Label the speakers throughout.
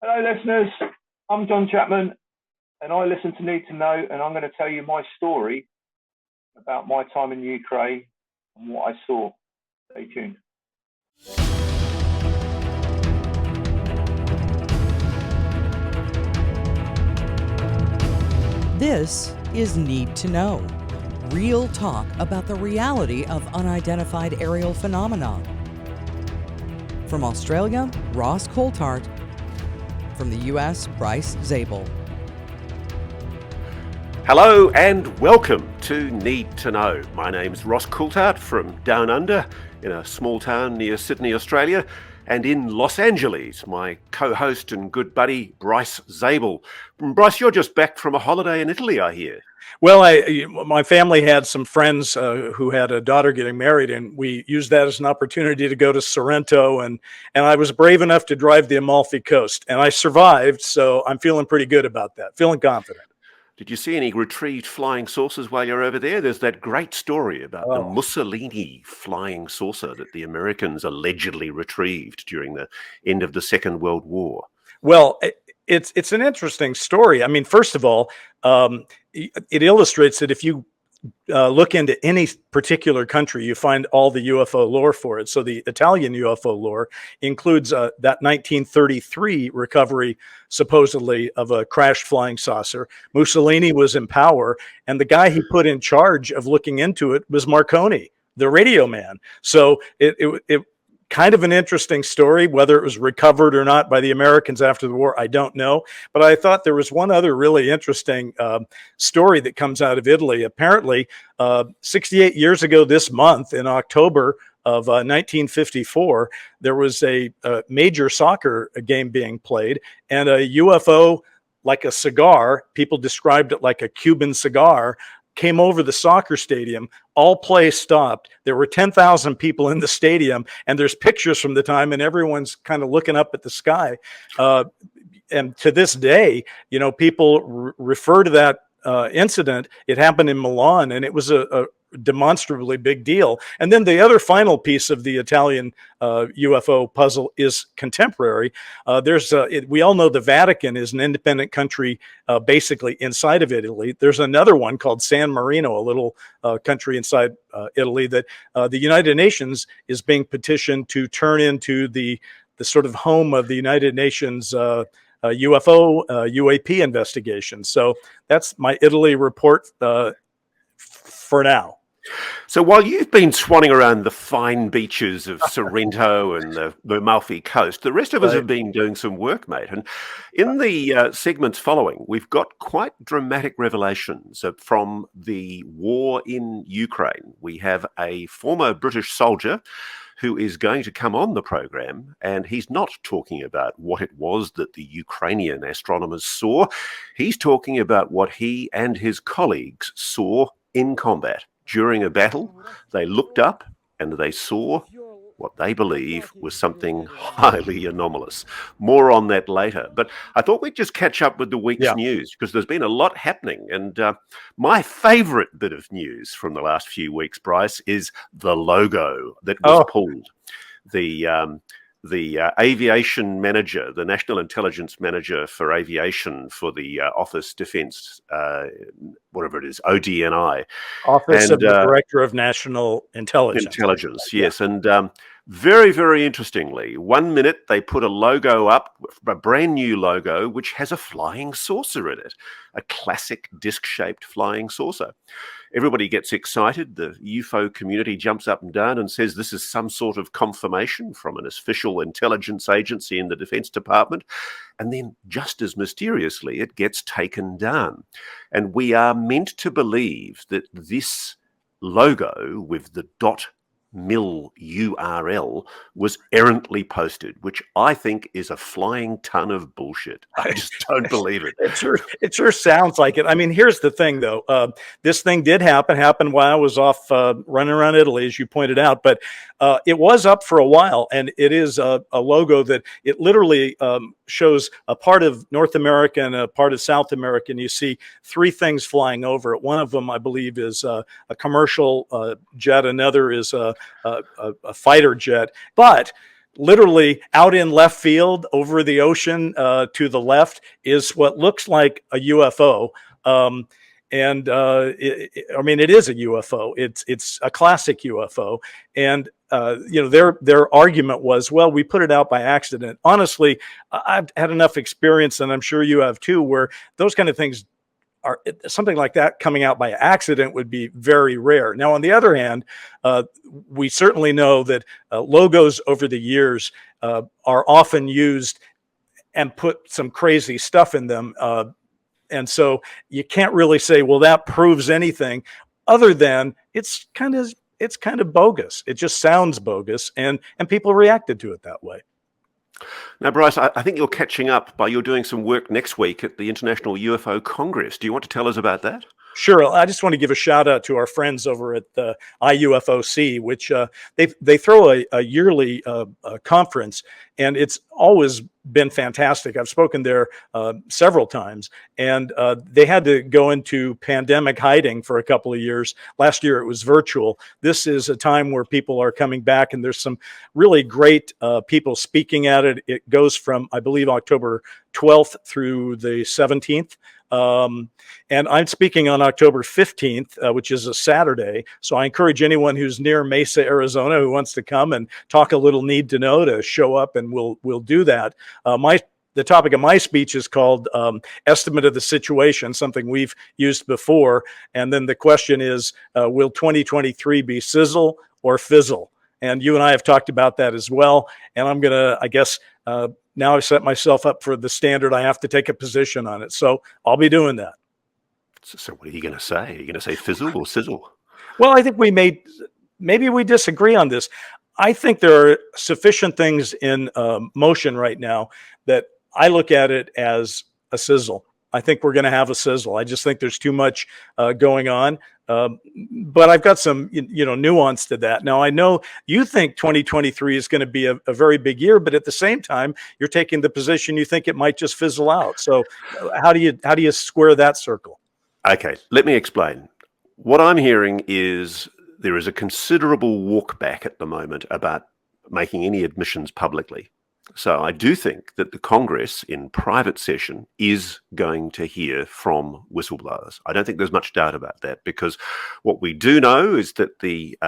Speaker 1: Hello, listeners. I'm John Chapman, and I listen to Need to Know, and I'm going to tell you my story about my time in Ukraine and what I saw. Stay tuned.
Speaker 2: This is Need to Know. Real talk about the reality of unidentified aerial phenomena. From Australia, Ross Coulthart. From the U.S., Bryce Zabel.
Speaker 3: Hello and welcome to Need to Know. My name's Ross Coulthart from Down Under in a small town near Sydney, Australia, and in Los Angeles, my co-host and good buddy Bryce Zabel. Bryce, you're just back from a holiday in Italy, I hear.
Speaker 4: Well, my family had some friends who had a daughter getting married, and we used that as an opportunity to go to Sorrento, and I was brave enough to drive the Amalfi Coast, and I survived, so I'm feeling pretty good about that, feeling confident.
Speaker 3: Did you see any retrieved flying saucers while you're over there? There's that great story about the Mussolini flying saucer that the Americans allegedly retrieved during the end of the Second World War.
Speaker 4: Well, it's an interesting story. I mean, first of all, it illustrates that if you look into any particular country, you find all the UFO lore for it. So the Italian UFO lore includes that 1933 recovery, supposedly, of a crashed flying saucer. Mussolini was in power, and the guy he put in charge of looking into it was Marconi, the radio man. So it kind of an interesting story. Whether it was recovered or not by the Americans after the war, I don't know. But I thought there was one other really interesting story that comes out of Italy. Apparently, 68 years ago this month, in October of 1954, there was a major soccer game being played, and a UFO, like a cigar, people described it like a Cuban cigar, came over the soccer stadium. All play stopped. There were 10,000 people in the stadium, and there's pictures from the time, and everyone's kind of looking up at the sky. And to this day, you know, people refer to that incident. It happened in Milan, and it was a demonstrably big deal. And then the other final piece of the Italian UFO puzzle is contemporary. We all know the Vatican is an independent country basically inside of Italy. There's another one called San Marino, a little country inside Italy that the United Nations is being petitioned to turn into the sort of home of the United Nations UFO UAP investigation. So that's my Italy report for now.
Speaker 3: So while you've been swanning around the fine beaches of Sorrento and the Amalfi Coast, the rest of us have been doing some work, mate. And in the segments following, we've got quite dramatic revelations from the war in Ukraine. We have a former British soldier who is going to come on the program, and he's not talking about what it was that the Ukrainian astronomers saw. He's talking about what he and his colleagues saw in combat. During a battle, they looked up and they saw what they believe was something highly anomalous. More on that later. But I thought we'd just catch up with the week's news, because there's been a lot happening. And my favorite bit of news from the last few weeks, Bryce, is the logo that was pulled. The aviation manager, the National Intelligence Manager for Aviation for the Office Defence, whatever it is, ODNI.
Speaker 4: Office of the Director of National Intelligence.
Speaker 3: Yes. And very, very interestingly, 1 minute they put a logo up, a brand new logo, which has a flying saucer in it, a classic disc-shaped flying saucer. Everybody gets excited. The UFO community jumps up and down and says this is some sort of confirmation from an official intelligence agency in the Defense Department. And then, just as mysteriously, it gets taken down. And we are meant to believe that this logo with the .mil URL was errantly posted, which I think is a flying ton of bullshit. I just don't believe it.
Speaker 4: It sure sounds like it. I mean, here's the thing, though. This thing did happen while I was off running around Italy, as you pointed out, but it was up for a while, and it is a logo that it literally shows a part of North America and a part of South America, and you see three things flying over it. One of them, I believe, is a commercial jet. Another is a fighter jet. But literally out in left field over the ocean to the left is what looks like a UFO. I mean, it is a UFO. It's a classic UFO. And their argument was, well, we put it out by accident. Honestly, I've had enough experience, and I'm sure you have too, where those kind of things are, something like that coming out by accident would be very rare. Now, on the other hand, we certainly know that logos over the years are often used and put some crazy stuff in them. And so you can't really say, well, that proves anything other than it's kind of bogus. It just sounds bogus, and people reacted to it that way.
Speaker 3: Now, Bryce, I think you're catching up you're doing some work next week at the International UFO Congress. Do you want to tell us about that?
Speaker 4: Sure. I just want to give a shout out to our friends over at the IUFOC, which they throw a yearly conference, and it's always been fantastic. I've spoken there several times, and they had to go into pandemic hiding for a couple of years. Last year it was virtual. This is a time where people are coming back, and there's some really great people speaking at it. It goes from, I believe, October 12th through the 17th. And I'm speaking on October 15th, which is a Saturday. So I encourage anyone who's near Mesa, Arizona, who wants to come and talk a little need to know to show up, and we'll do that. The topic of my speech is called Estimate of the Situation, something we've used before. And then the question is, will 2023 be sizzle or fizzle? And you and I have talked about that as well. And I'm going to, I guess, now I've set myself up for the standard. I have to take a position on it. So I'll be doing that.
Speaker 3: So what are you going to say? Are you going to say fizzle or sizzle?
Speaker 4: Well, I think maybe we disagree on this. I think there are sufficient things in motion right now that I look at it as a sizzle. I think we're going to have a sizzle. I just think there's too much going on. But I've got some, nuance to that. Now, I know you think 2023 is going to be a very big year, but at the same time, you're taking the position you think it might just fizzle out. So how do you square that circle?
Speaker 3: Okay, let me explain. What I'm hearing is there is a considerable walk back at the moment about making any admissions publicly. So I do think that the Congress in private session is going to hear from whistleblowers. I don't think there's much doubt about that, because what we do know is that the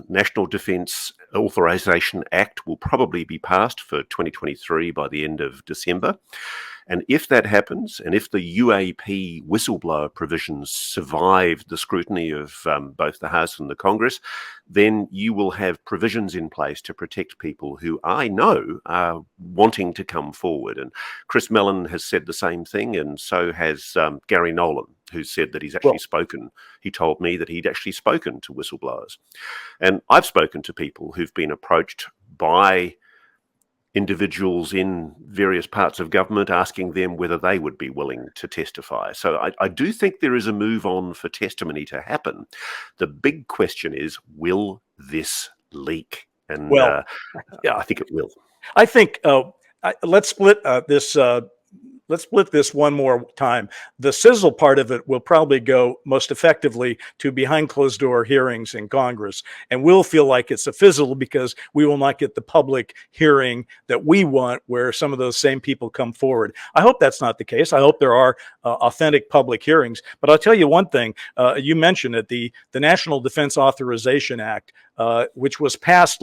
Speaker 3: National Defence Authorization Act will probably be passed for 2023 by the end of December. And if that happens, and if the UAP whistleblower provisions survive the scrutiny of both the House and the Congress, then you will have provisions in place to protect people who I know are wanting to come forward. And Chris Mellon has said the same thing, and so has Gary Nolan, who said that he's actually spoken. He told me that he'd actually spoken to whistleblowers. And I've spoken to people who've been approached by individuals in various parts of government asking them whether they would be willing to testify. So I do think there is a move on for testimony to happen. The big question is, will this leak? And I think it will.
Speaker 4: I think let's split this. Let's split this one more time. The sizzle part of it will probably go most effectively to behind closed door hearings in Congress. And we'll feel like it's a fizzle because we will not get the public hearing that we want, where some of those same people come forward. I hope that's not the case. I hope there are authentic public hearings. But I'll tell you one thing. You mentioned it, the National Defense Authorization Act, which was passed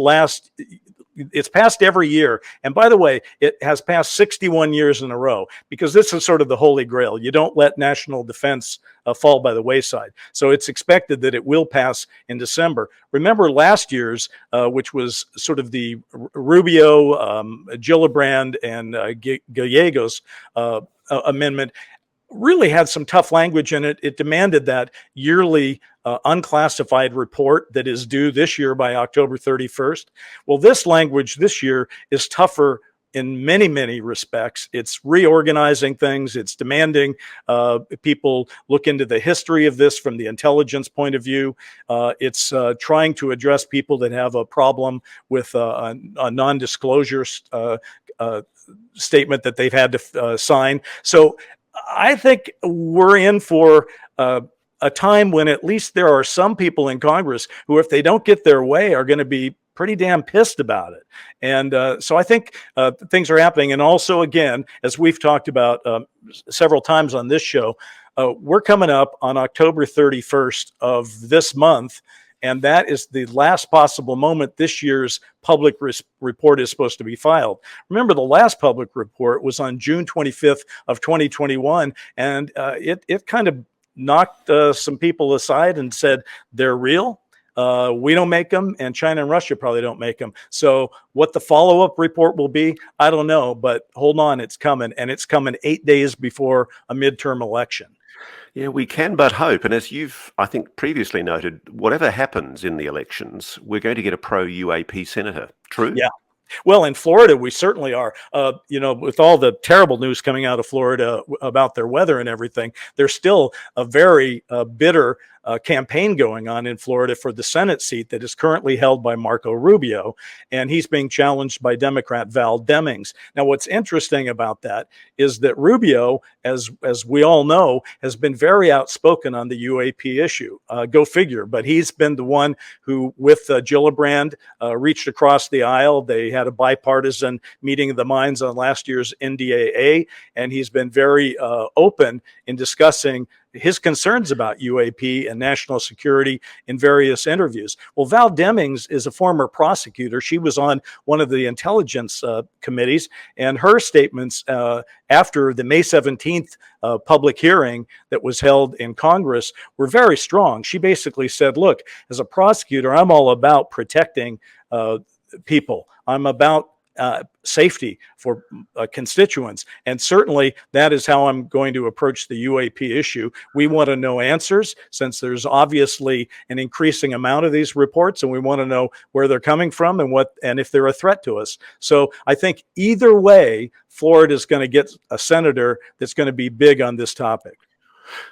Speaker 4: it's passed every year. And by the way, it has passed 61 years in a row, because this is sort of the holy grail. You don't let national defense fall by the wayside. So it's expected that it will pass in December. Remember last year's, which was sort of the Rubio, Gillibrand, and Gallegos amendment, really had some tough language in it. It demanded that yearly unclassified report that is due this year by October 31st. Well, this language this year is tougher in many, many respects. It's reorganizing things. It's demanding people look into the history of this from the intelligence point of view. It's trying to address people that have a problem with a non-disclosure statement that they've had to sign. So I think we're in for a time when at least there are some people in Congress who, if they don't get their way, are going to be pretty damn pissed about it. And so I think things are happening. And also, again, as we've talked about several times on this show, we're coming up on October 31st of this month. And that is the last possible moment this year's public report is supposed to be filed. Remember, the last public report was on June 25th of 2021, and it kind of knocked some people aside and said, they're real. We don't make them, and China and Russia probably don't make them. So what the follow-up report will be, I don't know, but hold on, it's coming, and it's coming 8 days before a midterm election.
Speaker 3: Yeah, we can but hope. And as you've, I think, previously noted, whatever happens in the elections, we're going to get a pro-UAP senator. True?
Speaker 4: Yeah. Well, in Florida, we certainly are. With all the terrible news coming out of Florida about their weather and everything, there's still a very bitter campaign going on in Florida for the Senate seat that is currently held by Marco Rubio, and he's being challenged by Democrat Val Demings. Now, what's interesting about that is that Rubio, as we all know, has been very outspoken on the UAP issue. Go figure. But he's been the one who, with Gillibrand, reached across the aisle. They had a bipartisan meeting of the minds on last year's NDAA, and he's been very open in discussing his concerns about UAP and national security in various interviews. Well, Val Demings is a former prosecutor. She was on one of the intelligence committees, and her statements after the May 17th public hearing that was held in Congress were very strong. She basically said, look, as a prosecutor, I'm all about protecting people. I'm about safety for constituents. And certainly that is how I'm going to approach the UAP issue. We want to know answers, since there's obviously an increasing amount of these reports, and we want to know where they're coming from and if they're a threat to us. So I think either way, Florida is going to get a senator that's going to be big on this topic.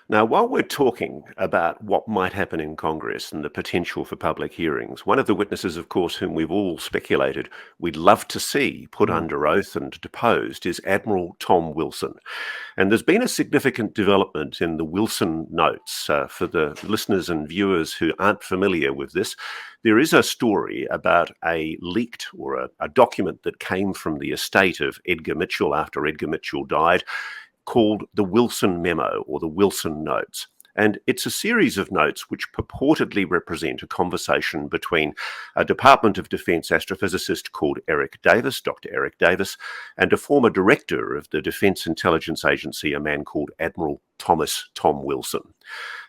Speaker 3: Now, while we're talking about what might happen in Congress and the potential for public hearings, one of the witnesses, of course, whom we've all speculated we'd love to see put under oath and deposed is Admiral Tom Wilson. And there's been a significant development in the Wilson notes. For the listeners and viewers who aren't familiar with this, there is a story about a leaked or a document that came from the estate of Edgar Mitchell after Edgar Mitchell died, called the Wilson Memo or the Wilson Notes. And it's a series of notes which purportedly represent a conversation between a Department of Defense astrophysicist called Eric Davis, Dr. Eric Davis, and a former director of the Defense Intelligence Agency, a man called Admiral Tom Wilson.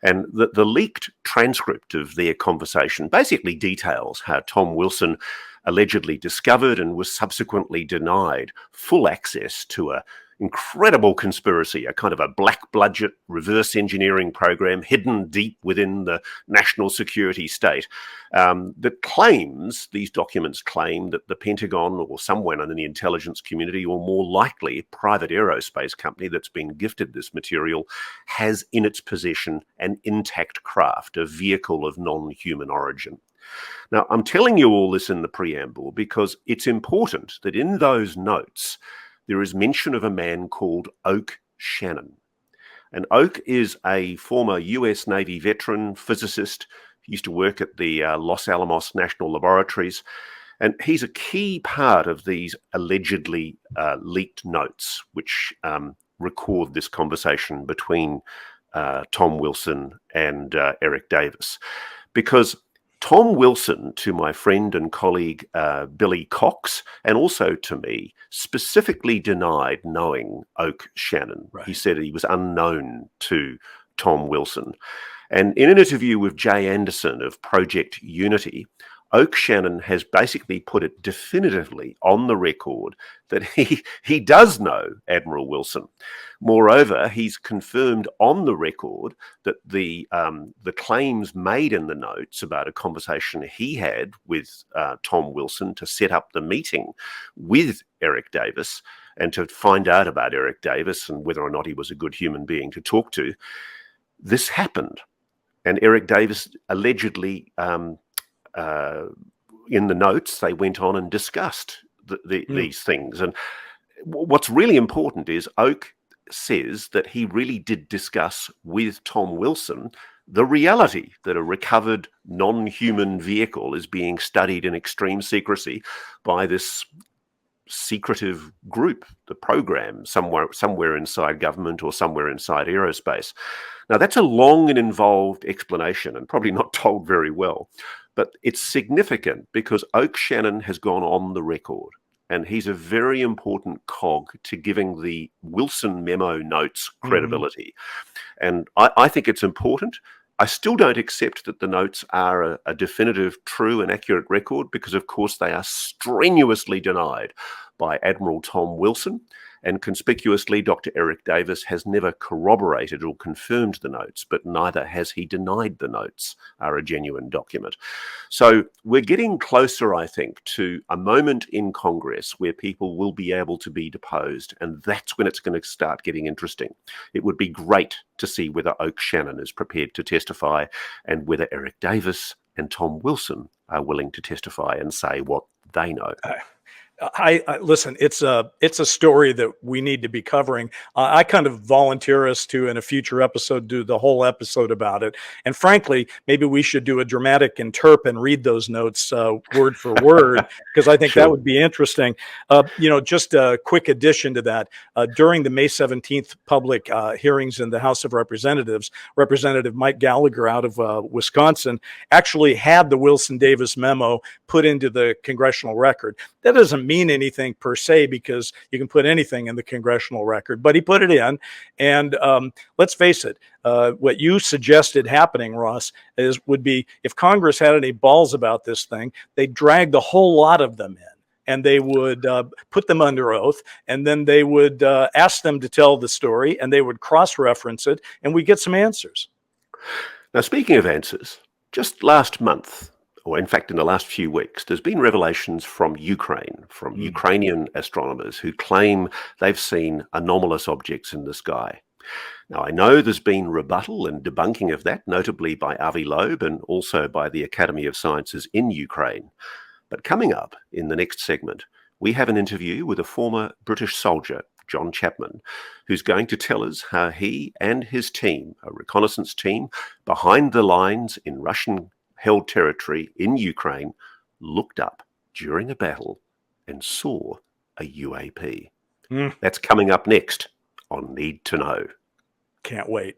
Speaker 3: And the leaked transcript of their conversation basically details how Tom Wilson allegedly discovered and was subsequently denied full access to a incredible conspiracy, a kind of a black budget reverse engineering program hidden deep within the national security state that claims, these documents claim, that the Pentagon or someone in the intelligence community, or more likely a private aerospace company that's been gifted this material, has in its possession an intact craft, a vehicle of non-human origin. Now, I'm telling you all this in the preamble because it's important that in those notes there is mention of a man called Oak Shannon. And Oak is a former US Navy veteran, physicist. He used to work at the Los Alamos National Laboratories. And he's a key part of these allegedly leaked notes, which record this conversation between Tom Wilson and Eric Davis. Because Tom Wilson, to my friend and colleague Billy Cox, and also to me, specifically denied knowing Oak Shannon. Right. He said he was unknown to Tom Wilson. And in an interview with Jay Anderson of Project Unity, Oak Shannon has basically put it definitively on the record that he does know Admiral Wilson. Moreover, he's confirmed on the record that the claims made in the notes about a conversation he had with Tom Wilson to set up the meeting with Eric Davis and to find out about Eric Davis and whether or not he was a good human being to talk to, this happened. And Eric Davis allegedly in the notes, they went on and discussed these things. And what's really important is Oak says that he really did discuss with Tom Wilson the reality that a recovered non-human vehicle is being studied in extreme secrecy by this secretive group, the program, somewhere inside government or somewhere inside aerospace. Now, that's a long and involved explanation and probably not told very well, but it's significant because Oak Shannon has gone on the record, and he's a very important cog to giving the Wilson memo notes credibility. And I think it's important. I still don't accept that the notes are a definitive, true and accurate record because, of course, they are strenuously denied by Admiral Tom Wilson, and conspicuously, Dr. Eric Davis has never corroborated or confirmed the notes, but neither has he denied the notes are a genuine document. So we're getting closer, I think, to a moment in Congress where people will be able to be deposed, and that's when it's going to start getting interesting. It would be great to see whether Oak Shannon is prepared to testify and whether Eric Davis and Tom Wilson are willing to testify and say what they know.
Speaker 4: I listen, it's a story that we need to be covering. I kind of volunteer us to, in a future episode, do the whole episode about it. And frankly, maybe we should do a dramatic interp and read those notes word for word, because I think that would be interesting. Just a quick addition to that, during the May 17th public hearings in the House of Representatives, Representative Mike Gallagher out of Wisconsin actually had the Wilson Davis memo put into the congressional record. That doesn't mean anything per se, because you can put anything in the congressional record, but he put it in. And let's face it, what you suggested happening, Ross, would be if Congress had any balls about this thing, they'd drag the whole lot of them in, and they would put them under oath, and then they would ask them to tell the story, and they would cross-reference it, and we get some answers.
Speaker 3: Now, speaking of answers, just last month, or in fact in the last few weeks, there's been revelations from Ukraine, from Ukrainian astronomers who claim they've seen anomalous objects in the sky. Now, I know there's been rebuttal and debunking of that, notably by Avi Loeb and also by the Academy of Sciences in Ukraine. But coming up in the next segment, we have an interview with a former British soldier, John Chapman, who's going to tell us how he and his team, a reconnaissance team behind the lines in Russian-held territory in Ukraine, looked up during a battle and saw a UAP. That's coming up next on Need to Know.
Speaker 4: Can't wait.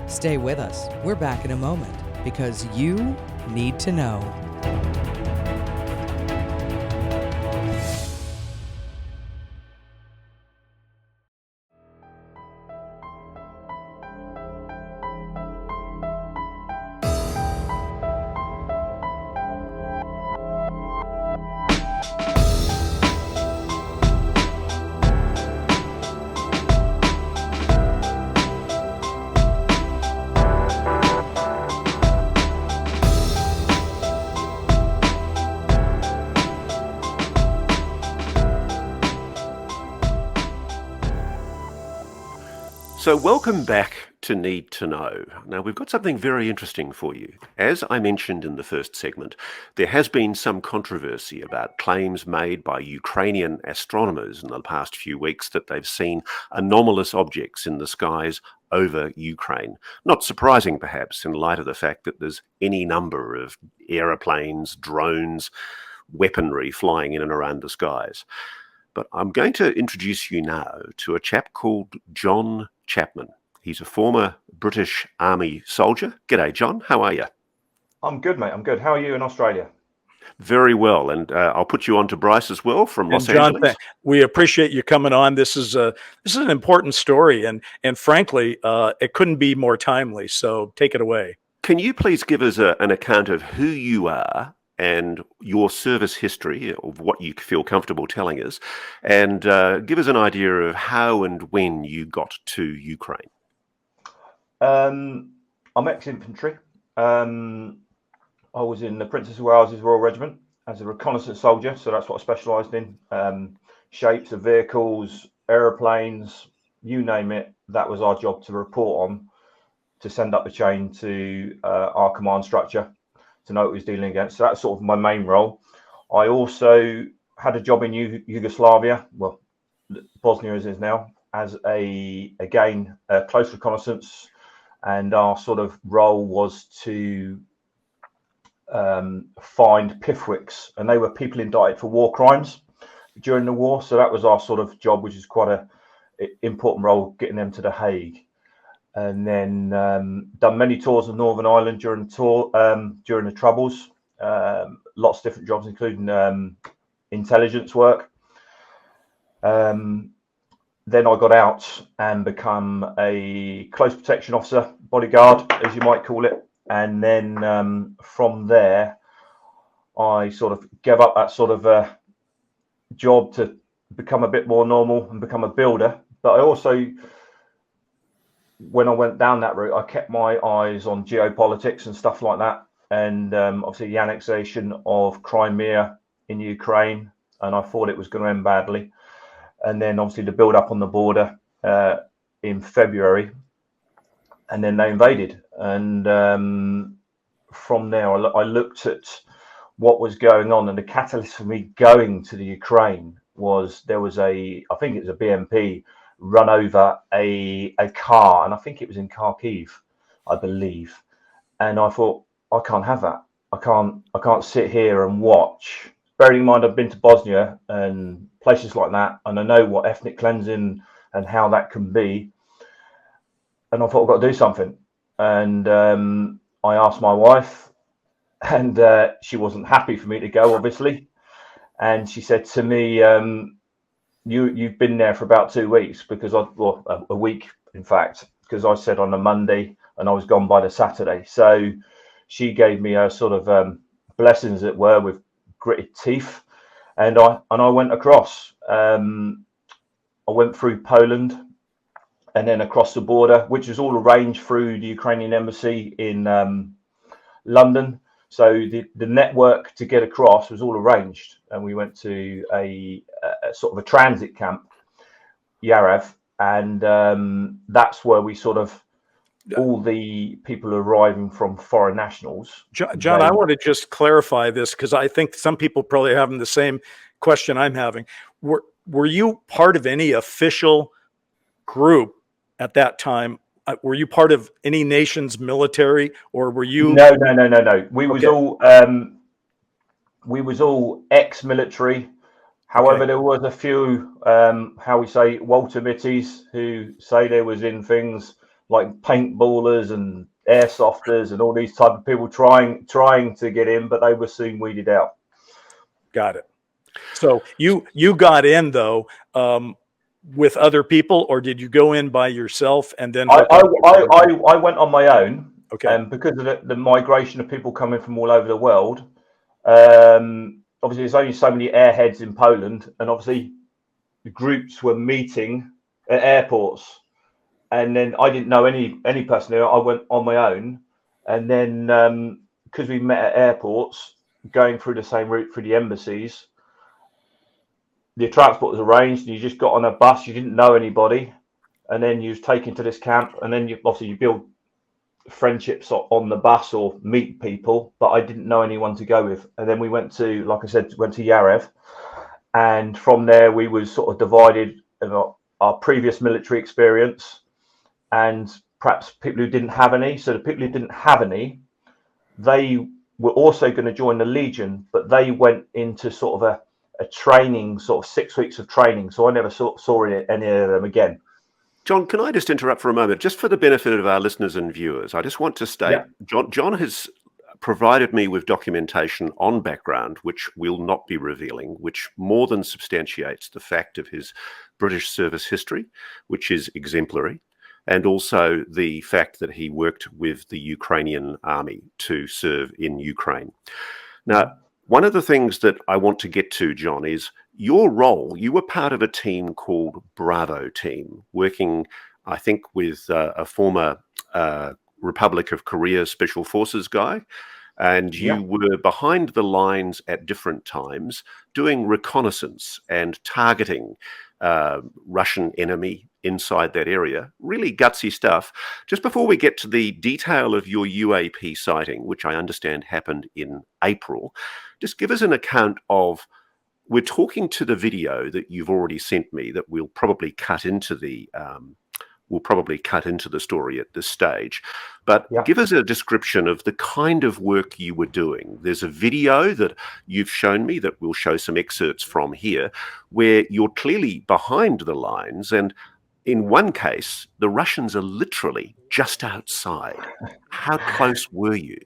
Speaker 2: Stay with us. We're back in a moment because you need to know.
Speaker 3: So welcome back to Need to Know. Now, we've got something very interesting for you. As I mentioned in the first segment, there has been some controversy about claims made by Ukrainian astronomers in the past few weeks that they've seen anomalous objects in the skies over Ukraine. Not surprising, perhaps, in light of the fact that there's any number of aeroplanes, drones, weaponry flying in and around the skies. But I'm going to introduce you now to a chap called John Chapman. He's a former British Army soldier. G'day, John. How are you?
Speaker 1: I'm good, mate. I'm good. How are you in Australia?
Speaker 3: Very well. And I'll put you on to Bryce as well from Los Angeles.
Speaker 4: We appreciate you coming on. This is an important story, and frankly, it couldn't be more timely. So take it away.
Speaker 3: Can you please give us an account of who you are and your service history, of what you feel comfortable telling us, and give us an idea of how and when you got to Ukraine?
Speaker 1: I'm ex-infantry. I was in the Princess of Wales's Royal Regiment as a reconnaissance soldier, so that's what I specialised in. Shapes of vehicles, aeroplanes, you name it, that was our job to report on, to send up the chain to our command structure, to know what we was dealing against. So that's sort of my main role. I also had a job in Yugoslavia, well, Bosnia as is now, as a close reconnaissance, and our sort of role was to find PIFWICs, and they were people indicted for war crimes during the war. So that was our sort of job, which is quite a important role, getting them to The Hague. And then done many tours of Northern Ireland during the Troubles. Lots of different jobs, including intelligence work. Then I got out and become a close protection officer, bodyguard, as you might call it. And then from there, I sort of gave up that sort of job to become a bit more normal and become a builder. But I also, when I went down that route, I kept my eyes on geopolitics and stuff like that. And obviously the annexation of Crimea in Ukraine, and I thought it was going to end badly. And then obviously the build up on the border in February, and then they invaded. And from there, I looked at what was going on, and the catalyst for me going to the Ukraine was there was I think it was a BMP run over a car, and I think it was in Kharkiv, I believe. And I thought, I can't have that. I can't sit here and watch. Bearing in mind, I've been to Bosnia and places like that, and I know what ethnic cleansing and how that can be. And I thought, I've got to do something. And I asked my wife, and she wasn't happy for me to go, obviously. And she said to me, you've been there for about 2 weeks, because a week, in fact, because I said on a Monday and I was gone by the Saturday. So she gave me a sort of blessing, as it were, with gritted teeth, and I went across. I went through Poland and then across the border, which was all arranged through the Ukrainian embassy in London. So the network to get across was all arranged, and we went to a sort of a transit camp, Yarev, and that's where we sort of, all the people arriving from foreign nationals.
Speaker 4: John, I want to just clarify this, because I think some people probably having the same question I'm having. Were you part of any official group at that time? Were you part of any nation's military, or were you?
Speaker 1: No. We was all ex-military. However, there was a few, how we say, Walter Mitties, who say they was in things like paintballers and airsofters and all these type of people trying to get in, but they were soon weeded out.
Speaker 4: Got it. So you got in though, with other people, or did you go in by yourself? And then
Speaker 1: I went on my own. Okay. And because of the migration of people coming from all over the world, obviously there's only so many airheads in Poland, and obviously the groups were meeting at airports. And then I didn't know any person there. I went on my own, and then because we met at airports, going through the same route through the embassies, the transport was arranged, and you just got on a bus. You didn't know anybody, and then you was taken to this camp, and then you build friendships on the bus or meet people. But I didn't know anyone to go with, and then we went to, like I said, Yarev, and from there we was sort of divided in our previous military experience, and perhaps people who didn't have any. So the people who didn't have any, they were also going to join the Legion, but they went into sort of a training, sort of 6 weeks of training. So I never saw any of them again.
Speaker 3: John, can I just interrupt for a moment? Just for the benefit of our listeners and viewers, I just want to state, John has provided me with documentation on background, which we'll not be revealing, which more than substantiates the fact of his British service history, which is exemplary, and also the fact that he worked with the Ukrainian army to serve in Ukraine. Now, one of the things that I want to get to, John, is your role. You were part of a team called Bravo Team, working, I think, with a former Republic of Korea Special Forces guy, and you were behind the lines at different times doing reconnaissance and targeting Russian enemy inside that area. Really gutsy stuff. Just before we get to the detail of your UAP sighting, which I understand happened in April, just give us an account of, we're talking to the video that you've already sent me that we'll probably cut into the story at this stage. But give us a description of the kind of work you were doing. There's a video that you've shown me that we'll show some excerpts from here, where you're clearly behind the lines, and in one case, the Russians are literally just outside. How close were you?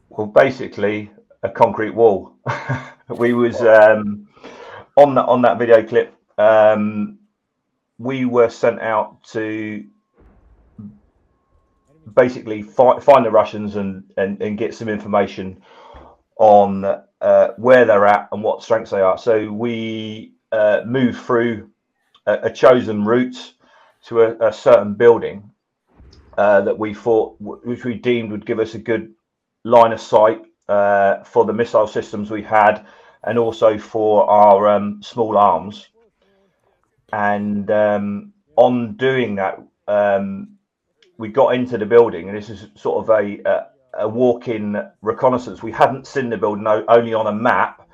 Speaker 1: Well, basically a concrete wall. We was on that video clip. We were sent out to basically find the Russians and get some information on where they're at and what strengths they are. So we moved through a chosen route to a certain building that we thought, which we deemed would give us a good line of sight for the missile systems we had, and also for our small arms. And on doing that, we got into the building, and this is sort of a walk-in reconnaissance. We hadn't seen the building, only on a map,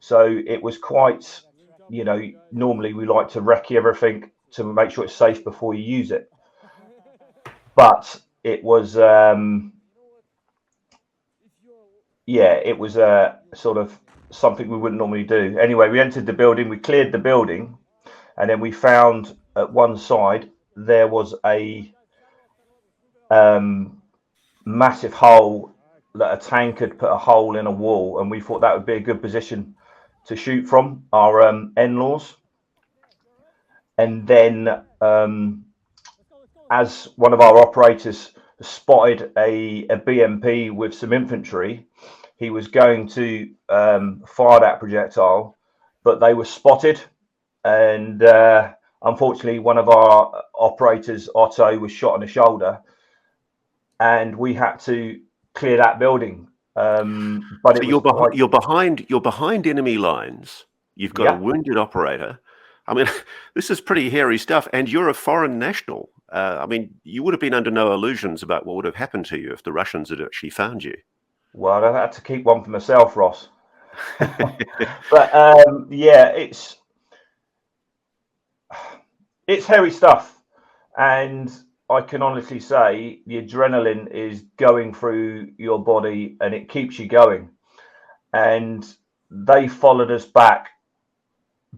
Speaker 1: so it was quite, you know, normally we like to recce everything to make sure it's safe before you use it, but it was it was sort of something we wouldn't normally do. Anyway, we entered the building, we cleared the building, and then we found at one side there was a massive hole that a tank had put a hole in a wall, and we thought that would be a good position to shoot from our NLAWs. And then as one of our operators spotted a BMP with some infantry, he was going to fire that projectile, but they were spotted. And unfortunately, one of our operators, Otto, was shot in the shoulder, and we had to clear that building. But
Speaker 3: so you're behind enemy lines. You've got a wounded operator. I mean, this is pretty hairy stuff, and you're a foreign national. I mean, you would have been under no illusions about what would have happened to you if the Russians had actually found you.
Speaker 1: Well, I had to keep one for myself, Ross. But it's hairy stuff, and I can honestly say the adrenaline is going through your body, and it keeps you going. And they followed us back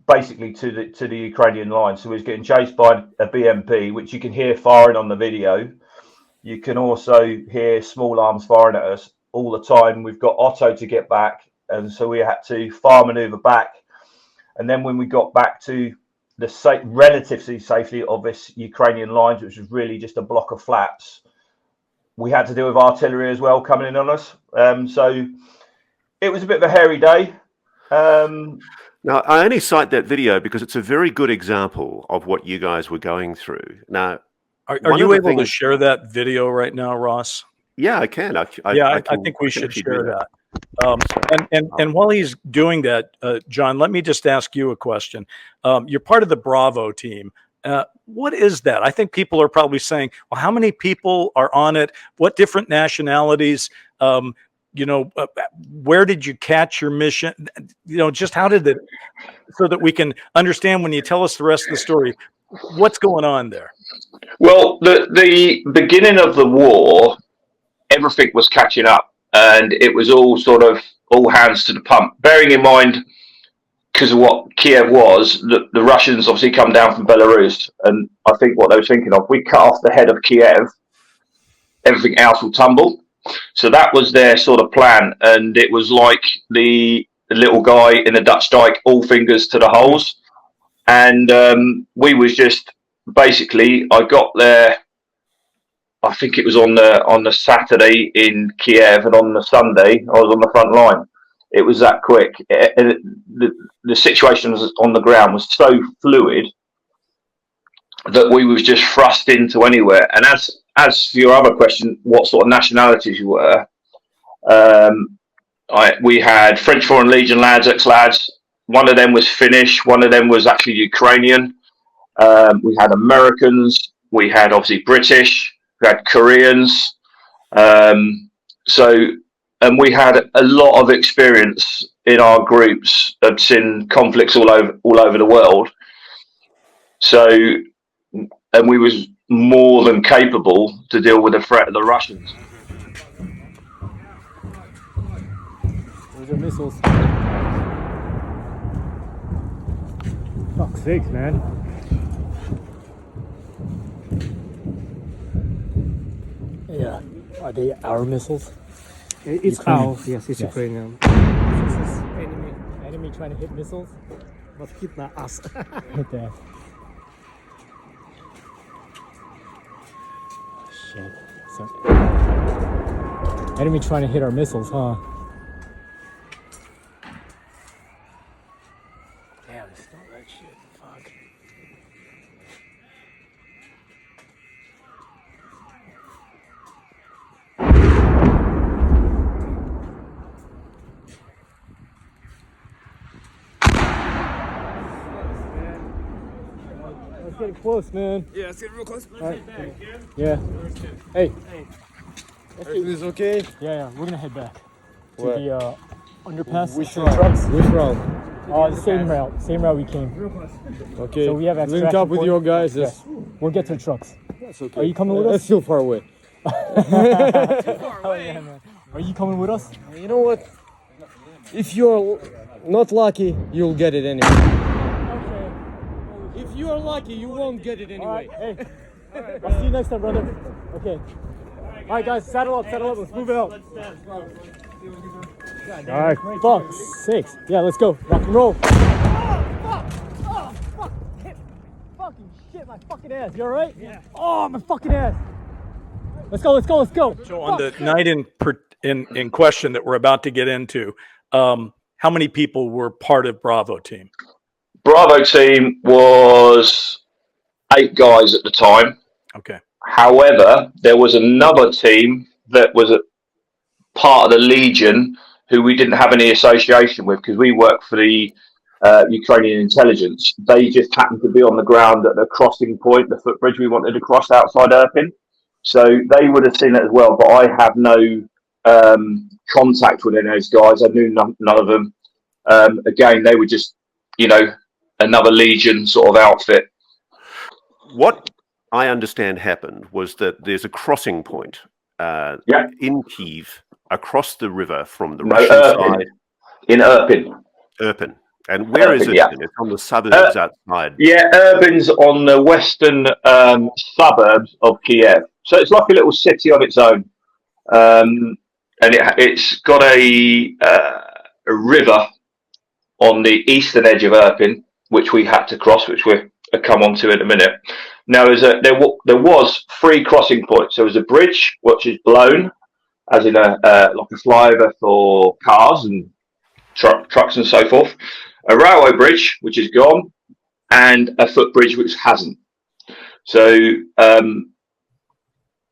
Speaker 1: basically to the Ukrainian line. So we was getting chased by a BMP, which you can hear firing on the video. You can also hear small arms firing at us all the time. We've got Otto to get back, and so we had to fire maneuver back. And then when we got back to the relatively safely of this Ukrainian lines, which was really just a block of flats, we had to deal with artillery as well coming in on us. So it was a bit of a hairy day.
Speaker 3: Now, I only cite that video because it's a very good example of what you guys were going through. Now,
Speaker 4: are you able to share that video right now, Ross?
Speaker 3: Yeah, I can. I
Speaker 4: think we should share that. And while he's doing that, John, let me just ask you a question. You're part of the Bravo team. What is that? I think people are probably saying, well, how many people are on it? What different nationalities? Where did you catch your mission? Just how did it, so that we can understand when you tell us the rest of the story, what's going on there?
Speaker 5: Well, the beginning of the war, everything was catching up, and it was all sort of all hands to the pump. Bearing in mind, because of what Kiev was, the Russians obviously come down from Belarus, and I think what they were thinking of, we cut off the head of Kiev, everything else will tumble. So that was their sort of plan, and it was like the little guy in the Dutch dike, all fingers to the holes. And we was just basically, I got there, I think it was on the Saturday in Kiev, and on the Sunday I was on the front line. It was that quick. The situation on the ground was so fluid that we was just thrust into anywhere. And as for your other question, what sort of nationalities you were, we had French Foreign Legion lads, ex-lads, One of them was Finnish. One of them was actually Ukrainian. We had Americans. We had obviously British. We had Koreans. And we had a lot of experience in our groups of seeing conflicts all over the world. So, and we was more than capable to deal with the threat of the Russians.
Speaker 6: Those are missiles. Fuck's sakes, man. Yeah, are they our missiles?
Speaker 7: It's ours, yes, it's
Speaker 6: Yes.
Speaker 7: Ukrainian.
Speaker 6: This is
Speaker 7: Enemy
Speaker 6: trying to hit missiles.
Speaker 7: but hit not us.
Speaker 6: Hit that. Shit. So, enemy trying to hit our missiles, huh? Damn, they stole that shit. Fuck. Let's get close, man.
Speaker 7: Yeah, let's get real close.
Speaker 6: Alright. Yeah. Hey.
Speaker 7: Everything's okay?
Speaker 6: Yeah, we're gonna head back to
Speaker 7: Where?
Speaker 6: the underpass.
Speaker 7: Which
Speaker 6: to the
Speaker 7: route?
Speaker 6: trucks.
Speaker 7: Which route?
Speaker 6: The same route we came.
Speaker 7: Okay.
Speaker 6: So we have
Speaker 7: link
Speaker 6: extraction
Speaker 7: up with
Speaker 6: point.
Speaker 7: your guys.
Speaker 6: Yeah.
Speaker 7: That's,
Speaker 6: We'll get to the trucks.
Speaker 7: that's okay.
Speaker 6: Are you coming with us?
Speaker 7: That's still far away.
Speaker 6: Oh, yeah, man. Are you coming with us?
Speaker 7: You know what? If you're not lucky, you'll get it anyway.
Speaker 6: Okay.
Speaker 7: If you're lucky, you won't get it
Speaker 6: All
Speaker 7: anyway.
Speaker 6: right. Hey. I'll see you next time, brother. Okay. All right, guys. Saddle up. Let's move it out. All right. Fuck. 6. Yeah, let's go. Rock and roll. Fuck. Fucking shit, my fucking ass. You all right? Yeah. Oh, my fucking ass. Let's go.
Speaker 4: So on the night in question that we're about to get into, how many people were part of Bravo team?
Speaker 5: Bravo team was 8 guys at the time.
Speaker 4: Okay.
Speaker 5: However, there was another team that was a part of the Legion who we didn't have any association with because we worked for the Ukrainian intelligence. They just happened to be on the ground at the crossing point, the footbridge we wanted to cross outside Irpin. So they would have seen it as well, but I have no contact with any of those guys. I knew none of them. Again, they were just, another Legion sort of outfit.
Speaker 3: What I understand happened was that there's a crossing point in Kyiv across the river from the Russian side.
Speaker 5: In Irpin.
Speaker 3: Irpin. And where is it?
Speaker 5: Yeah.
Speaker 3: It's on the suburbs outside.
Speaker 5: Yeah, Irpin's on the western suburbs of Kiev. So it's like a little city on its own. And it's got a river on the eastern edge of Irpin, which we had to cross, which we'll come on to in a minute. Now, there was 3 crossing points. There was a bridge, which is blown, as in like a flyover for cars and trucks and so forth. A railway bridge, which is gone, and a footbridge, which hasn't. So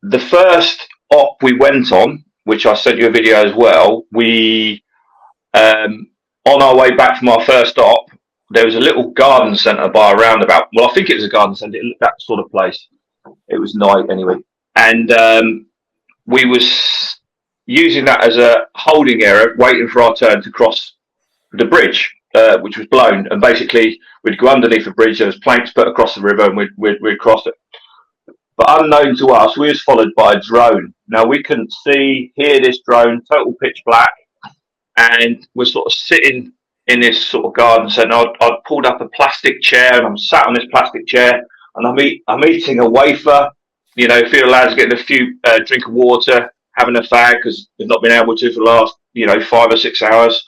Speaker 5: the first op we went on, which I sent you a video as well, we on our way back from our first op, there was a little garden centre by a roundabout. Well, I think it was a garden centre, that sort of place. It was night anyway. And we was using that as a holding area, waiting for our turn to cross the bridge, which was blown. And basically, we'd go underneath the bridge, there was planks put across the river, and we'd cross it. But unknown to us, we was followed by a drone. Now, we couldn't hear this drone, total pitch black, and we're sort of sitting in this sort of garden centre. I'd pulled up a plastic chair, and I'm sat on this plastic chair, and I'm eating a wafer, feel allowed to get a few drink of water, having a fag, because we've not been able to for the last, 5 or 6 hours.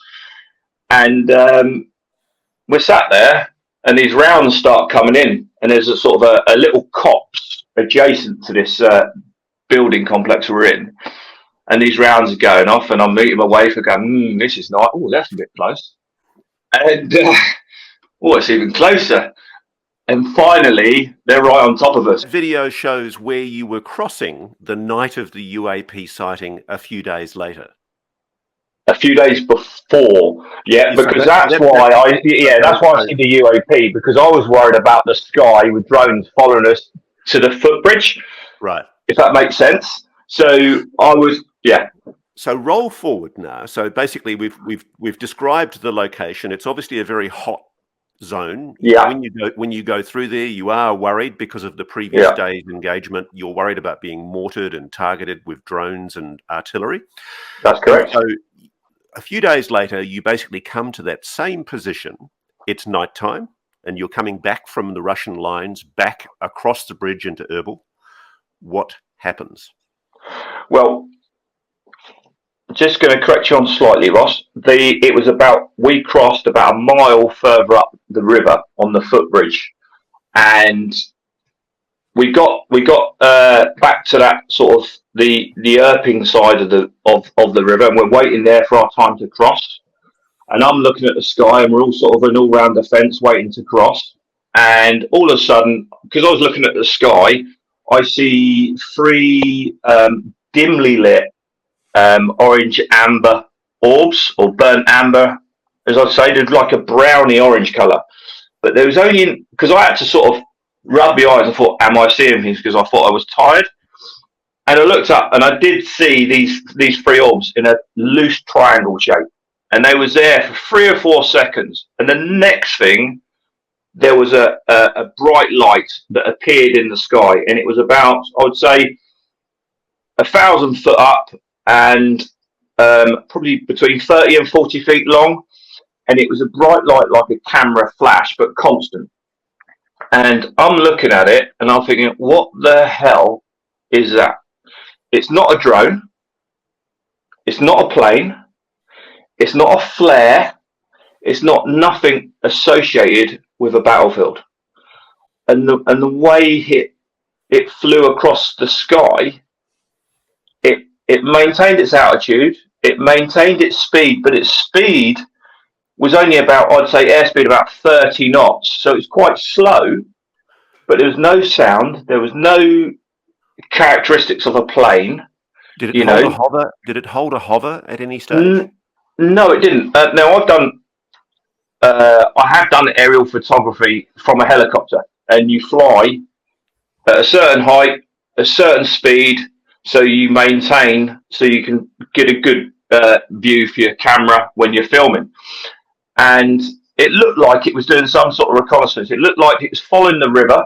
Speaker 5: And we're sat there, and these rounds start coming in, and there's a sort of a little copse adjacent to this building complex we're in. And these rounds are going off, and I'm eating my wafer going, this is nice. Oh, that's a bit close. And, it's even closer. And finally, they're right on top of us.
Speaker 3: Video shows where you were crossing the night of the UAP sighting a few days later.
Speaker 5: A few days before,
Speaker 3: Yeah, so
Speaker 5: because
Speaker 3: that's
Speaker 5: that's why I see the UAP, because I was worried about the sky with drones following us to the footbridge,
Speaker 3: right.
Speaker 5: if that makes sense. So I was,
Speaker 3: So roll forward now. So basically, we've described the location. It's obviously a very hot zone.
Speaker 5: Yeah.
Speaker 3: When you go through there, you are worried because of the previous day's engagement. You're worried about being mortared and targeted with drones and artillery.
Speaker 5: That's correct.
Speaker 3: And so a few days later, you basically come to that same position. It's nighttime, and you're coming back from the Russian lines back across the bridge into Erbil. What happens?
Speaker 5: Well, just going to correct you on slightly, Ross. We crossed about a mile further up the river on the footbridge, and we got back to that sort of the Erping side of the river, and we're waiting there for our time to cross. And I'm looking at the sky, and we're all sort of an all-round defence waiting to cross. And all of a sudden, because I was looking at the sky, I see 3 dimly lit orange amber orbs, or burnt amber, as I say. They're like a browny orange colour. But there was only, because I had to sort of rub my eyes. I thought, am I seeing things? Because I thought I was tired. And I looked up, and I did see these 3 orbs in a loose triangle shape. And they was there for 3 or 4 seconds. And the next thing, there was a bright light that appeared in the sky. And it was about, I would say, 1,000 foot up, and probably between 30 and 40 feet long. And it was a bright light like a camera flash, but constant. And I'm looking at it, and I'm thinking, what the hell is that? It's not a drone. It's not a plane. It's not a flare. It's not nothing associated with a battlefield. And the way it flew across the sky, it maintained its altitude, it maintained its speed, but its speed was only about, I'd say, airspeed about 30 knots. So it's quite slow, but there was no sound. There was no characteristics of a plane.
Speaker 3: Did it hold a hover? Did it hold a hover at any stage?
Speaker 5: No, it didn't. Now I have done aerial photography from a helicopter, and you fly at a certain height, a certain speed, so you maintain, so you can get a good view for your camera when you're filming. And it looked like it was doing some sort of reconnaissance. It looked like it was following the river,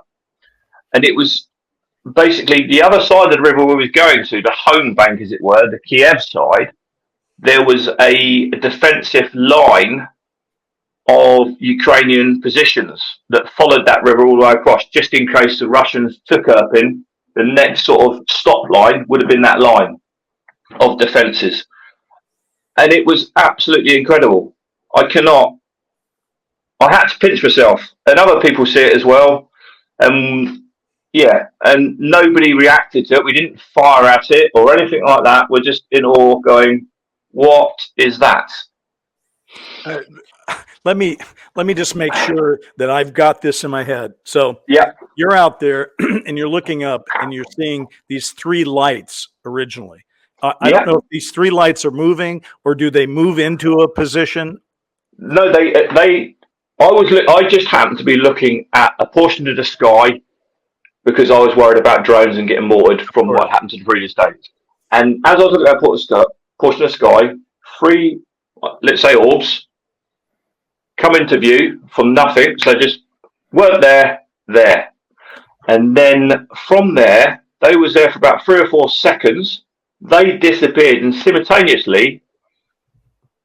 Speaker 5: and it was basically the other side of the river we was going to, the home bank, as it were, the Kiev side. There was a defensive line of Ukrainian positions that followed that river all the way across, just in case the Russians took Irpin. The next sort of stop line would have been that line of defences. And it was absolutely incredible. I had to pinch myself, and other people see it as well. And nobody reacted to it. We didn't fire at it or anything like that. We're just in awe going, what is that?
Speaker 4: Let me just make sure that I've got this in my head. So you're out there and you're looking up and you're seeing these 3 lights originally. I don't know if these 3 lights are moving, or do they move into a position?
Speaker 5: No, I just happened to be looking at a portion of the sky because I was worried about drones and getting mortared from what happened to the previous days. And as I was looking at that portion of the sky, 3, let's say, orbs come into view from nothing. So just weren't there. And then from there, they was there for about 3 or 4 seconds. They disappeared, and simultaneously,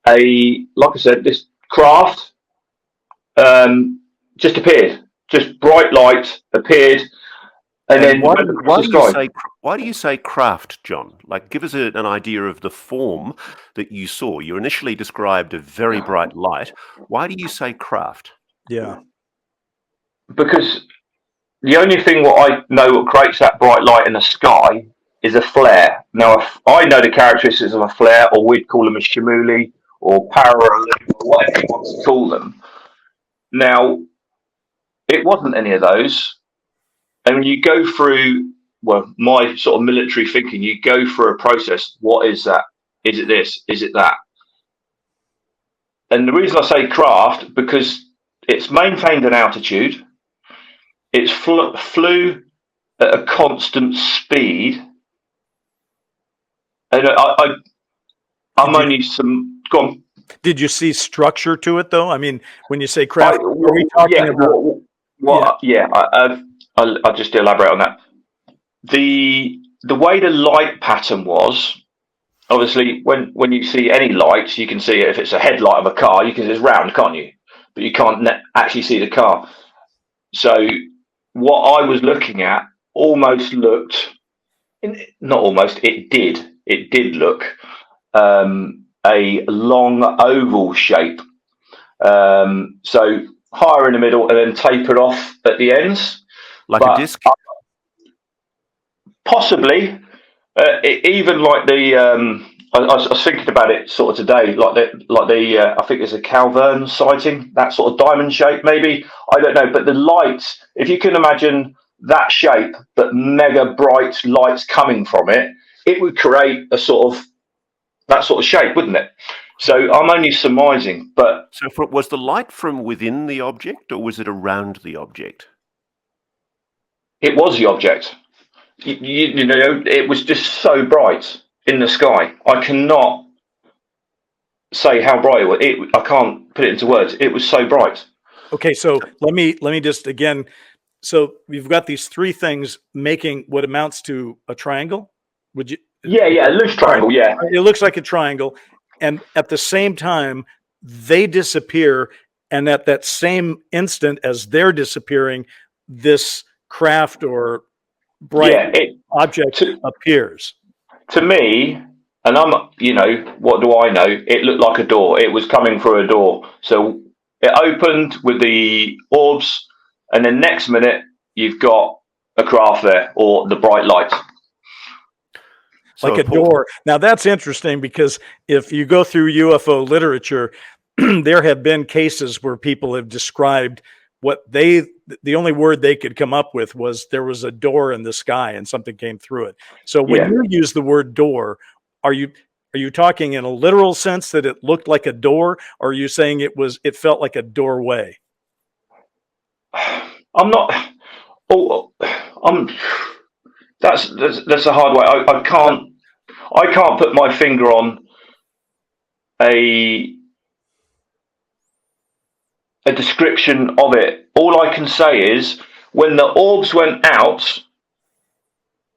Speaker 5: like I said, this craft just appeared. Just bright light appeared. And then
Speaker 3: why do you say craft, John? Like, give us an idea of the form that you saw. You initially described a very bright light. Why do you say craft?
Speaker 4: Yeah.
Speaker 5: Because the only thing what I know what creates that bright light in the sky is a flare. Now, if I know the characteristics of a flare, or we'd call them a shimuli or parallel, or whatever you want to call them. Now, it wasn't any of those. And when you go through, well, my sort of military thinking, you go through a process. What is that? Is it this? Is it that? And the reason I say craft, because it's maintained an altitude, it's flew at a constant speed, and I'm only some. Go on.
Speaker 4: Did you see structure to it, though? I mean, when you say craft, are we talking about?
Speaker 5: I'll just elaborate on that. The way the light pattern was, obviously, when you see any lights, you can see it. If it's a headlight of a car, you can see it's round, can't you? But you can't actually see the car. So what I was looking at almost looked, not almost, it did look a long oval shape. So higher in the middle and then tapered off at the ends.
Speaker 3: Like a disc?
Speaker 5: Possibly. Even like the, I was thinking about it sort of today, like the I think there's a Calverne sighting, that sort of diamond shape, maybe. I don't know. But the lights, if you can imagine that shape, but mega bright lights coming from it, it would create that sort of shape, wouldn't it? So I'm only surmising, but
Speaker 3: So was the light from within the object, or was it around the object?
Speaker 5: it was the object. You know, it was just so bright in the sky. I cannot say how bright it was. I can't put it into words. It was so bright.
Speaker 4: Okay, so let me just again. So we've got these three things making what amounts to a triangle. Would you?
Speaker 5: Yeah, a loose triangle. Yeah,
Speaker 4: It looks like a triangle, and at the same time, they disappear, and at that same instant as they're disappearing, this craft or bright object appears.
Speaker 5: To me, and what do I know? It looked like a door. It was coming through a door. So it opened with the orbs, and then next minute you've got a craft there or the bright light.
Speaker 4: Like a door. Now that's interesting, because if you go through UFO literature, there have been cases where people have described the only word they could come up with was there was a door in the sky and something came through it. So when you use the word door, are you talking in a literal sense that it looked like a door, or are you saying it felt like a doorway?
Speaker 5: I'm not. That's a hard way. I can't put my finger on a description of it. All I can say is when the orbs went out,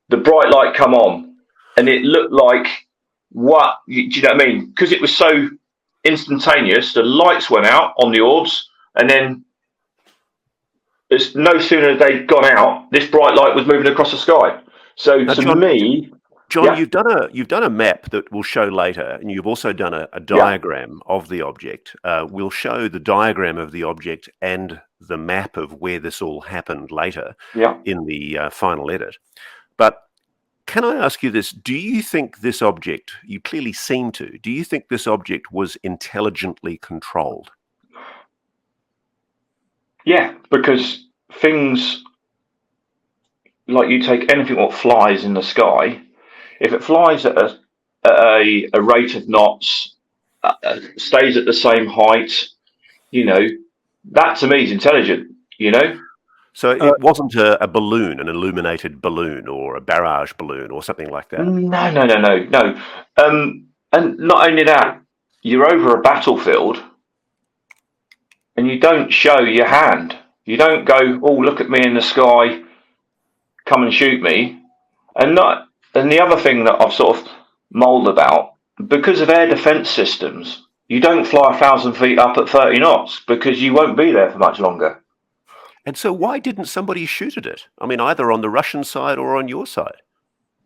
Speaker 5: the bright light come on, and it looked like what? Do you know what I mean? Because it was so instantaneous. The lights went out on the orbs, and then as no sooner had they gone out, this bright light was moving across the sky. So now,
Speaker 3: John, you've done a map that we'll show later, and you've also done a diagram of the object. We'll show the diagram of the object and the map of where this all happened later in the final edit. But can I ask you this? Do you think this object, you clearly seem to, do you think this object was intelligently controlled? Yeah,
Speaker 5: because things like you take anything what flies in the sky, if it flies at a rate of knots, stays at the same height, that to me is intelligent,
Speaker 3: So it wasn't a balloon, an illuminated balloon or a barrage balloon or something like that?
Speaker 5: No. And not only that, you're over a battlefield and you don't show your hand. You don't go, oh, look at me in the sky, come and shoot me. And the other thing that I've sort of mulled about, because of air defense systems, you don't fly 1,000 feet up at 30 knots because you won't be there for much longer.
Speaker 3: And so why didn't somebody shoot at it? I mean, either on the Russian side or on your side?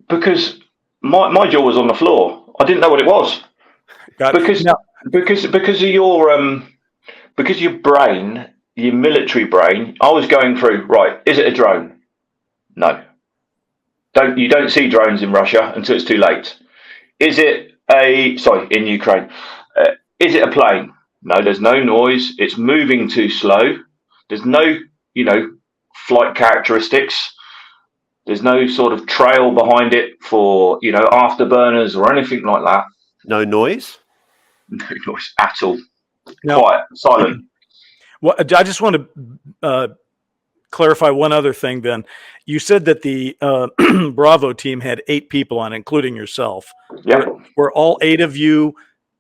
Speaker 5: Because my jaw was on the floor. I didn't know what it was. Because your brain, your military brain, I was going through, right, is it a drone? No. You don't see drones in Russia until it's too late. Is it in Ukraine? Is it a plane? No, there's no noise. It's moving too slow. There's no, flight characteristics. There's no sort of trail behind it for, afterburners or anything like that.
Speaker 3: No noise?
Speaker 5: No noise at all.
Speaker 4: Now,
Speaker 5: quiet, silent.
Speaker 4: well, I just want to clarify one other thing. Then you said that the Bravo team had 8 people on, including yourself.
Speaker 5: Yeah.
Speaker 4: Were all 8 of you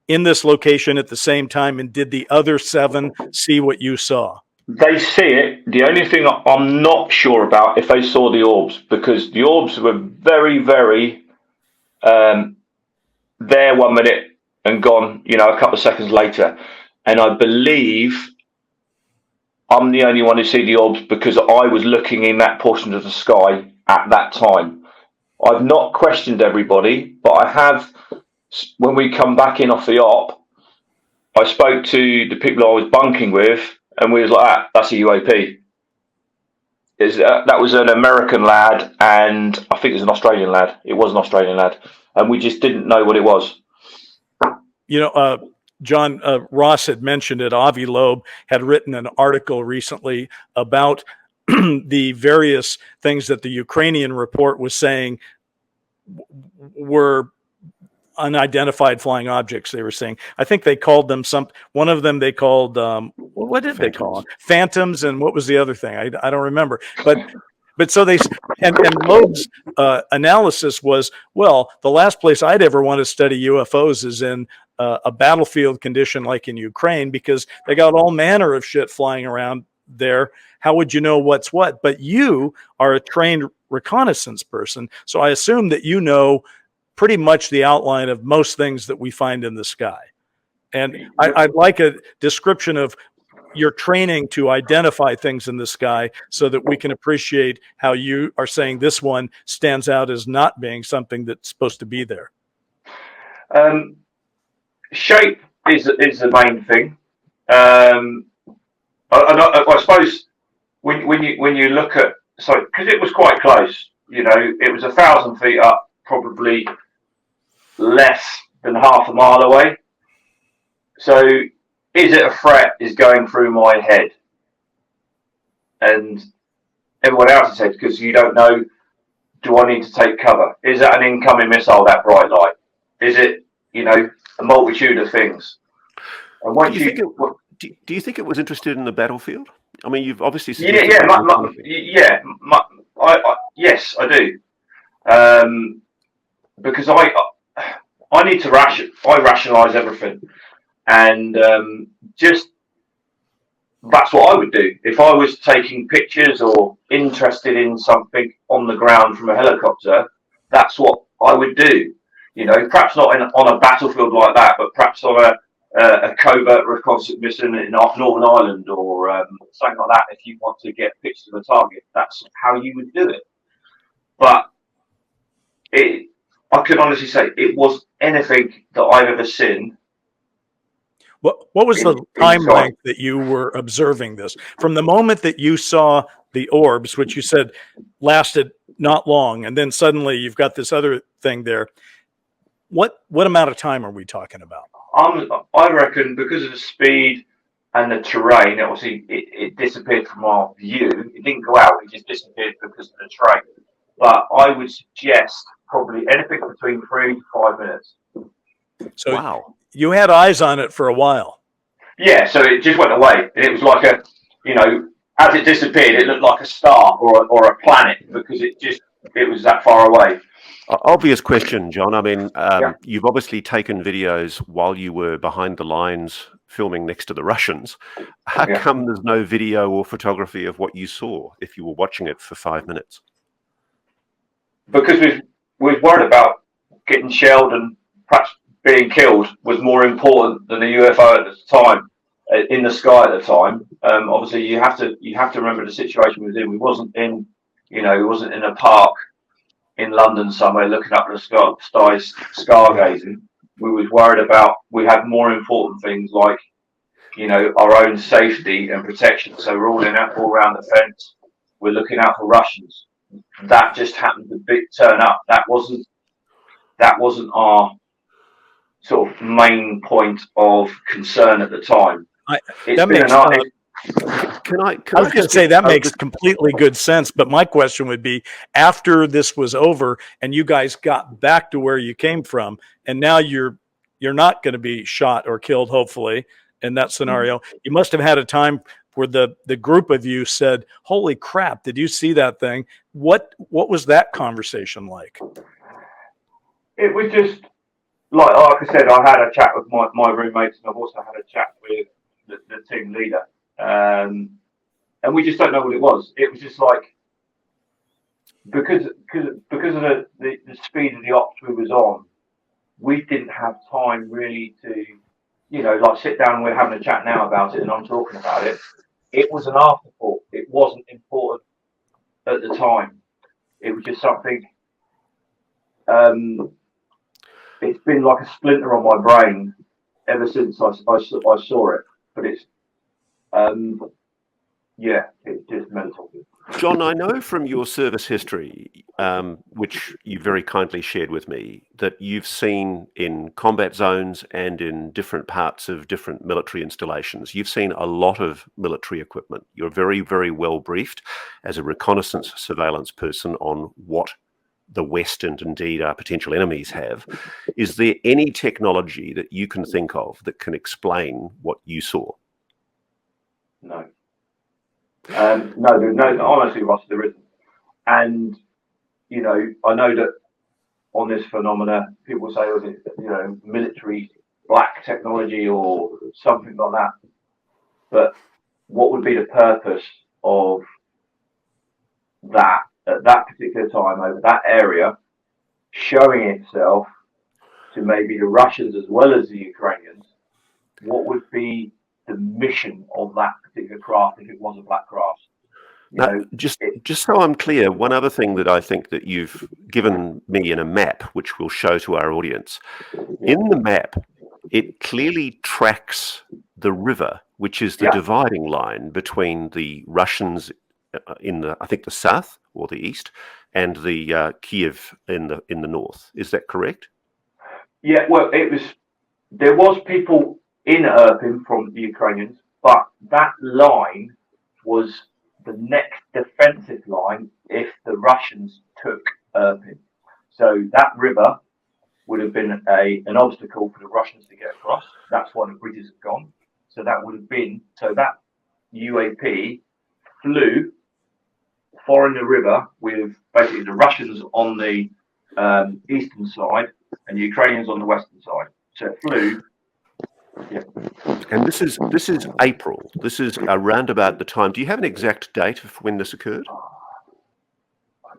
Speaker 4: in this location at the same time, and did the other 7 see what you saw?
Speaker 5: They see it. The only thing I'm not sure about if they saw the orbs, because the orbs were very, very there 1 minute and gone, a couple of seconds later. And I believe I'm the only one who see the orbs because I was looking in that portion of the sky at that time. I've not questioned everybody, but I have, when we come back in off the op, I spoke to the people I was bunking with, and we was like, that's a UAP. That was an American lad, and I think it was an Australian lad. It was an Australian lad, and we just didn't know what it was.
Speaker 4: John, Ross had mentioned it. Avi Loeb had written an article recently about the various things that the Ukrainian report was saying were unidentified flying objects. They were saying, I think they called them one of them they called, what did they call them? Phantoms. And what was the other thing? I don't remember, but so they, and Loeb's analysis was, well, the last place I'd ever want to study UFOs is in a battlefield condition like in Ukraine, because they got all manner of shit flying around there. How would you know what's what? But you are a trained reconnaissance person, so I assume that you know pretty much the outline of most things that we find in the sky. And I'd like a description of your training to identify things in the sky so that we can appreciate how you are saying this one stands out as not being something that's supposed to be there.
Speaker 5: Shape is the main thing. I suppose when you look at, because it was quite close, it was 1,000 feet up, probably less than half a mile away. So is it a threat is going through my head and everyone else's head, because you don't know, do I need to take cover? Is that an incoming missile, that bright light? Is it, a multitude of things? And once
Speaker 3: do you think it was interested in the battlefield? I mean, you've obviously seen
Speaker 5: yes, I do. Because I need to rationalise everything, and just that's what I would do if I was taking pictures or interested in something on the ground from a helicopter. That's what I would do. Perhaps not on a battlefield like that, but perhaps on a covert reconnaissance mission in Northern Ireland or something like that. If you want to get pictures of a target, that's how you would do it. But I can honestly say it was anything that I've ever seen.
Speaker 4: What was the time length that you were observing this? From the moment that you saw the orbs, which you said lasted not long, and then suddenly you've got this other thing there. What amount of time are we talking about?
Speaker 5: I reckon because of the speed and the terrain, obviously it disappeared from our view. It didn't go out, it just disappeared because of the terrain. But I would suggest probably anything between 3 to 5 minutes.
Speaker 4: So
Speaker 3: wow.
Speaker 4: You had eyes on it for a while.
Speaker 5: Yeah, so it just went away. And it was like as it disappeared, it looked like a star or a planet, because it was that far away.
Speaker 3: Obvious question, John. I mean, you've obviously taken videos while you were behind the lines filming next to the Russians. How come there's no video or photography of what you saw if you were watching it for 5 minutes?
Speaker 5: Because we're worried about getting shelled and perhaps being killed was more important than the UFO at the time, in the sky at the time. Obviously, you have to remember the situation we was in. We wasn't in a park in London somewhere looking up at the sky, stargazing. We had more important things like, our own safety and protection. So we're all around the fence. We're looking out for Russians. That just happened to turn up. That wasn't our sort of main point of concern at the time.
Speaker 4: I was going to say that makes completely good sense, but my question would be, after this was over and you guys got back to where you came from, and now you're not going to be shot or killed, hopefully, in that scenario. You must have had a time where the group of you said, "Holy crap! Did you see that thing?" What was that conversation like?
Speaker 1: It was just like I said, I had a chat with my roommates, and I've also had a chat with the team leader, and we just don't know what it was. It was just like because of the speed of the ops we was on, we didn't have time really to, like sit down and we're having a chat now about it, and I'm talking about it. It was an afterthought. It wasn't important at the time. It was just something. It's been like a splinter on my brain ever since I saw it. But it's, it's just mental.
Speaker 3: John, I know from your service history, which you very kindly shared with me, that you've seen in combat zones and in different parts of different military installations, you've seen a lot of military equipment. You're very, very well briefed as a reconnaissance surveillance person on what the West and indeed our potential enemies have. Is there any technology that you can think of that can explain what you saw?
Speaker 1: No. No, honestly, Ross, there isn't. And, I know that on this phenomena, people say, was it, military black technology or something like that. But what would be the purpose of that at that particular time over that area showing itself to maybe the Russians as well as the Ukrainians? What would be the mission of that particular craft if it was a black craft?
Speaker 3: Now, just so I'm clear, one other thing that I think that you've given me in a map, which we'll show to our audience, in the map, it clearly tracks the river, which is the dividing line between the Russians in the, I think, the south or the east, and the Kiev in the north. Is that correct?
Speaker 1: Yeah. Well, there was people in Irpin from the Ukrainians, but that line was the next defensive line if the Russians took Irpin. So that river would have been an obstacle for the Russians to get across. That's why the bridges have gone. So that would have been, so that UAP flew following the river with basically the Russians on the eastern side and the Ukrainians on the western side. So it flew. Yeah.
Speaker 3: And this is April. This is around about the time. Do you have an exact date of when this occurred?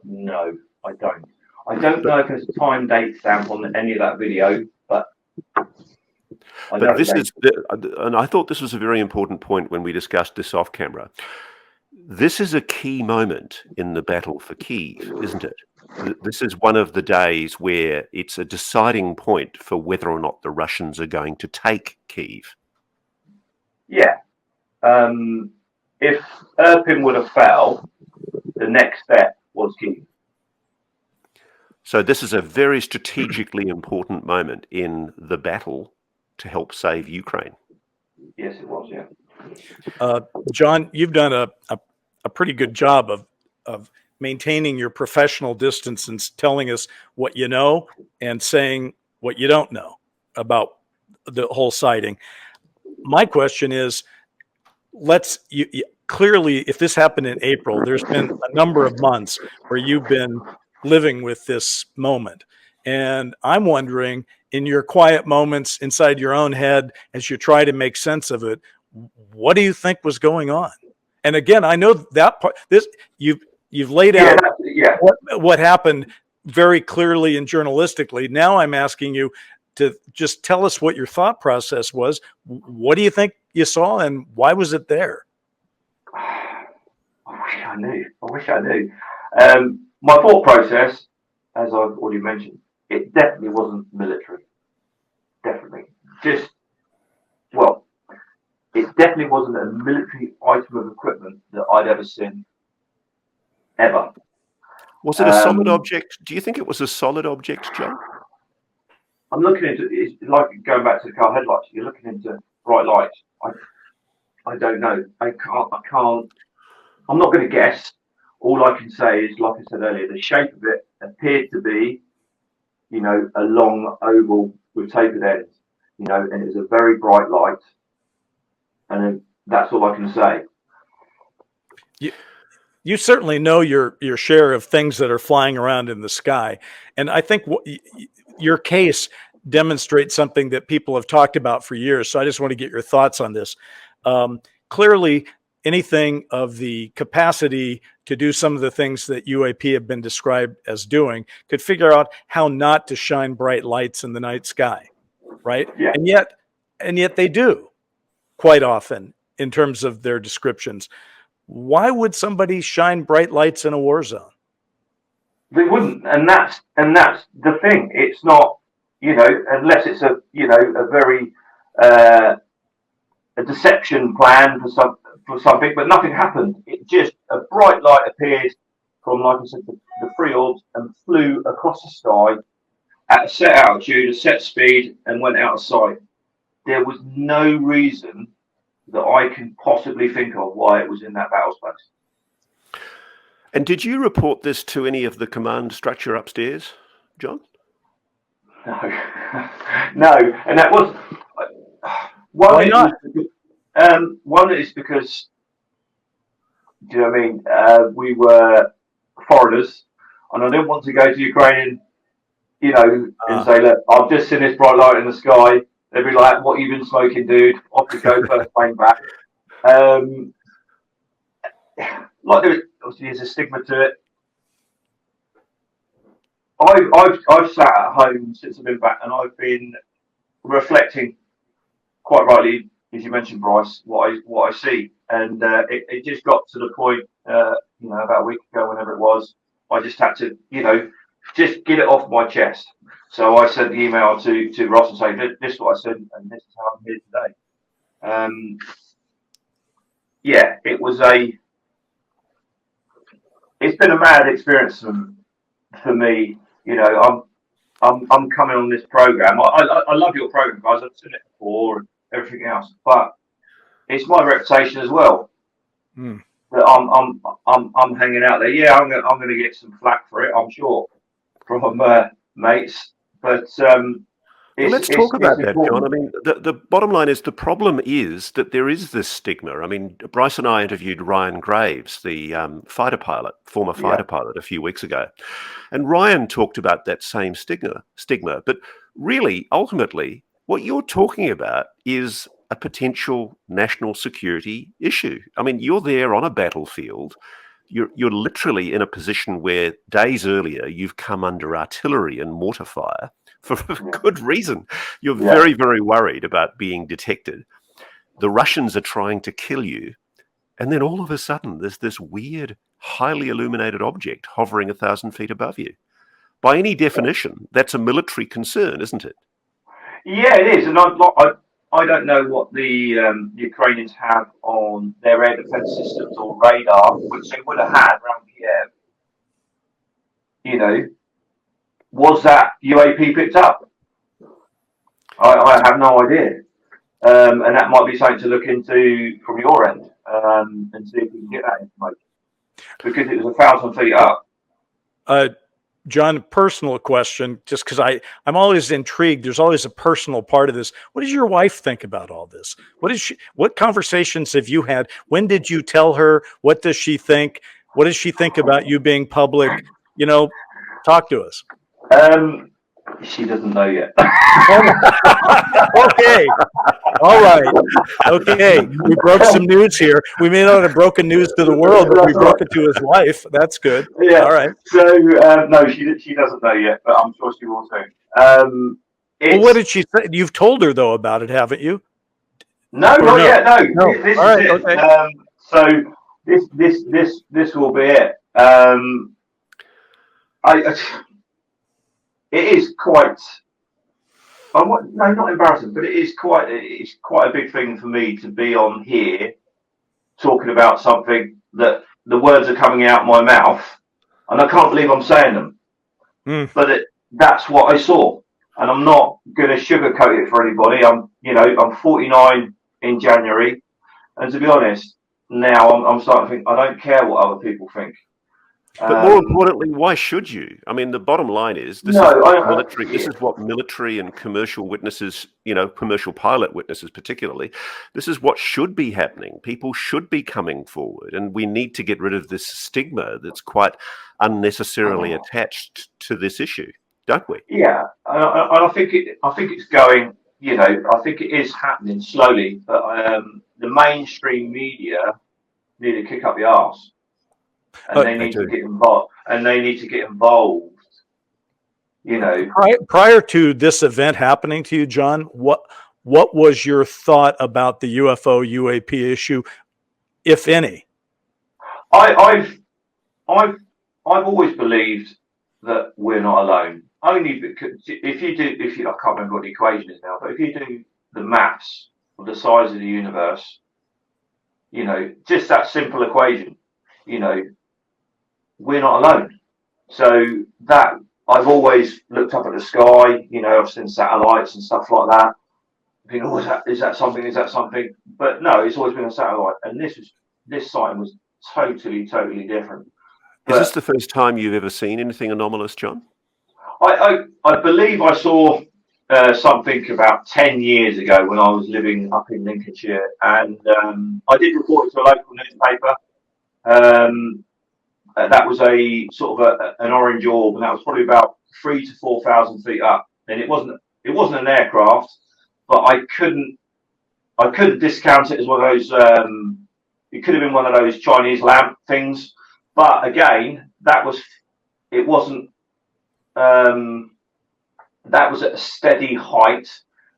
Speaker 1: No, I don't. I don't know if there's a time date stamp on any of that video, but
Speaker 3: this is, and I thought this was a very important point when we discussed this off camera. This is a key moment in the battle for Kyiv, isn't it? This is one of the days where it's a deciding point for whether or not the Russians are going to take Kyiv.
Speaker 1: Yeah. If Irpin would have fell, the next step was Kyiv.
Speaker 3: So this is a very strategically important moment in the battle to help save Ukraine.
Speaker 1: Yes, it was, yeah.
Speaker 4: John, you've done a pretty good job of maintaining your professional distance and telling us what you know and saying what you don't know about the whole sighting. My question is, clearly, if this happened in April, there's been a number of months where you've been living with this moment. And I'm wondering, in your quiet moments inside your own head, as you try to make sense of it, what do you think was going on? And again, I know that part, you've laid out what happened very clearly and journalistically. Now I'm asking you to just tell us what your thought process was. What do you think you saw, and why was it there?
Speaker 1: I wish I knew. My thought process, as I've already mentioned, it definitely wasn't military. Definitely. It definitely wasn't a military item of equipment that I'd ever seen. Ever.
Speaker 3: Was it a solid object? Do you think it was a solid object, John?
Speaker 1: I'm looking into it's like going back to the car headlights. You're looking into bright lights. I don't know. I can't. I'm not going to guess. All I can say is, like I said earlier, the shape of it appeared to be, a long oval with tapered ends, and it was a very bright light. And that's all I can say.
Speaker 4: You certainly know your share of things that are flying around in the sky, and I think your case demonstrates something that people have talked about for years. So I just want to get your thoughts on this. Clearly, anything of the capacity to do some of the things that UAP have been described as doing could figure out how not to shine bright lights in the night sky, right?
Speaker 1: Yeah.
Speaker 4: And yet they do quite often in terms of their descriptions. Why would somebody shine bright lights in a war zone?
Speaker 1: They wouldn't, and that's the thing. It's not, unless it's a very a deception plan for something, but nothing happened. It just a bright light appeared from, like I said, the free orbs and flew across the sky at a set altitude, a set speed, and went out of sight. There was no reason that I can possibly think of why it was in that battle space.
Speaker 3: And did you report this to any of the command structure upstairs, John?
Speaker 1: No, no, and that was
Speaker 4: why not?
Speaker 1: One is because, do you know what I mean? We were foreigners, and I didn't want to go to Ukraine, and say, look, I've just seen this bright light in the sky. They'd be like, what you been smoking, dude? Off you go, first plane back. Like there obviously is a stigma to it. I've sat at home since I've been back, and I've been reflecting, quite rightly, as you mentioned, Bryce, what I see, and it just got to the point, about a week ago, whenever it was, I just had to, just get it off my chest. So I sent the email to Ross and say, this is what I said, and this is how I'm here today. It's been a mad experience for me. I'm coming on this program. I love your program, guys. I've seen it before and everything else, but it's my reputation as well. That I'm hanging out there. Yeah, I'm going to get some flack for it, I'm sure, from mates. But
Speaker 3: let's talk about that, John. I mean, the bottom line is the problem is that there is this stigma. I mean, Bryce and I interviewed Ryan Graves, the former fighter pilot, a few weeks ago. And Ryan talked about that same stigma. But really, ultimately, what you're talking about is a potential national security issue. I mean, you're there on a battlefield. You're literally in a position where days earlier you've come under artillery and mortar fire for good reason. You're very, very worried about being detected. The Russians are trying to kill you. And then all of a sudden there's this weird, highly illuminated object hovering 1,000 feet above you. By any definition, that's a military concern, isn't it?
Speaker 1: Yeah, it is. And I don't know what the Ukrainians have on their air defense systems or radar, which they would have had around Kiev. Was that UAP picked up? I have no idea. And that might be something to look into from your end, and see if we can get that information. Because it was 1,000 feet up.
Speaker 4: John, personal question, just because I'm always intrigued. There's always a personal part of this. What does your wife think about all this? What conversations have you had? When did you tell her? What does she think? What does she think about you being public? Talk to us.
Speaker 1: She doesn't know yet.
Speaker 4: Okay. All right. Okay. We broke some news here. We may not have broken news to the world, but we broke it to his wife. That's good.
Speaker 1: Yeah.
Speaker 4: All right.
Speaker 1: So, no, she doesn't know yet, but I'm sure she will soon.
Speaker 4: Well, what did she say? You've told her, though, about it, haven't you?
Speaker 1: No, not yet. No. This
Speaker 4: All
Speaker 1: is
Speaker 4: right,
Speaker 1: it.
Speaker 4: okay.
Speaker 1: So this will be it. It is quite. No, not embarrassing, but it's quite a big thing for me to be on here talking about something that the words are coming out my mouth, and I can't believe I'm saying them. But that's what I saw, and I'm not going to sugarcoat it for anybody. I'm 49 in January, and to be honest, now I'm starting to think I don't care what other people think.
Speaker 3: But more importantly, why should you? I mean, the bottom line is this is what military and commercial witnesses, commercial pilot witnesses particularly, this is what should be happening. People should be coming forward, and we need to get rid of this stigma that's quite unnecessarily attached to this issue, don't we?
Speaker 1: Yeah, and I think it's going. I think it is happening slowly, but the mainstream media need to kick up the arse. And they need to get involved.
Speaker 4: Prior to this event happening to you, John, what was your thought about the UFO UAP issue, if any?
Speaker 1: I've always believed that we're not alone. Only because if you I can't remember what the equation is now, but if you do the maths of the size of the universe, just that simple equation, we're not alone. So that I've always looked up at the sky, I've seen satellites and stuff like that. Thinking, is that something? But no, it's always been a satellite. And this sighting was totally different.
Speaker 3: Is this the first time you've ever seen anything anomalous, John?
Speaker 1: I believe I saw something about 10 years ago when I was living up in Lincolnshire, and I did report it to a local newspaper. That was a sort of an orange orb, and that was probably about 3,000 to 4,000 feet up. And it wasn't an aircraft, but I couldn't discount it as one of those. It could have been one of those Chinese lamp things, but again, that was at a steady height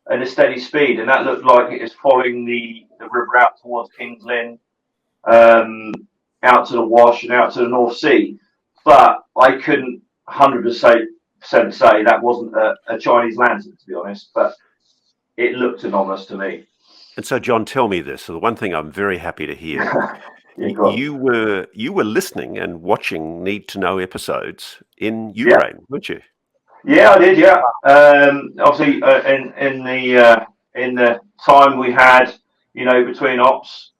Speaker 1: and a steady speed, and that looked like it was following the river out towards King's Lynn. Out to the Wash and out to the North Sea, but I couldn't 100% say that wasn't a Chinese lantern, to be honest. But it looked anomalous to me.
Speaker 3: And so, John, tell me this. So the one thing I'm very happy to hear, you were listening and watching Need to Know episodes in Ukraine, weren't you?
Speaker 1: Yeah, I did. Yeah, obviously in the time we had, between ops.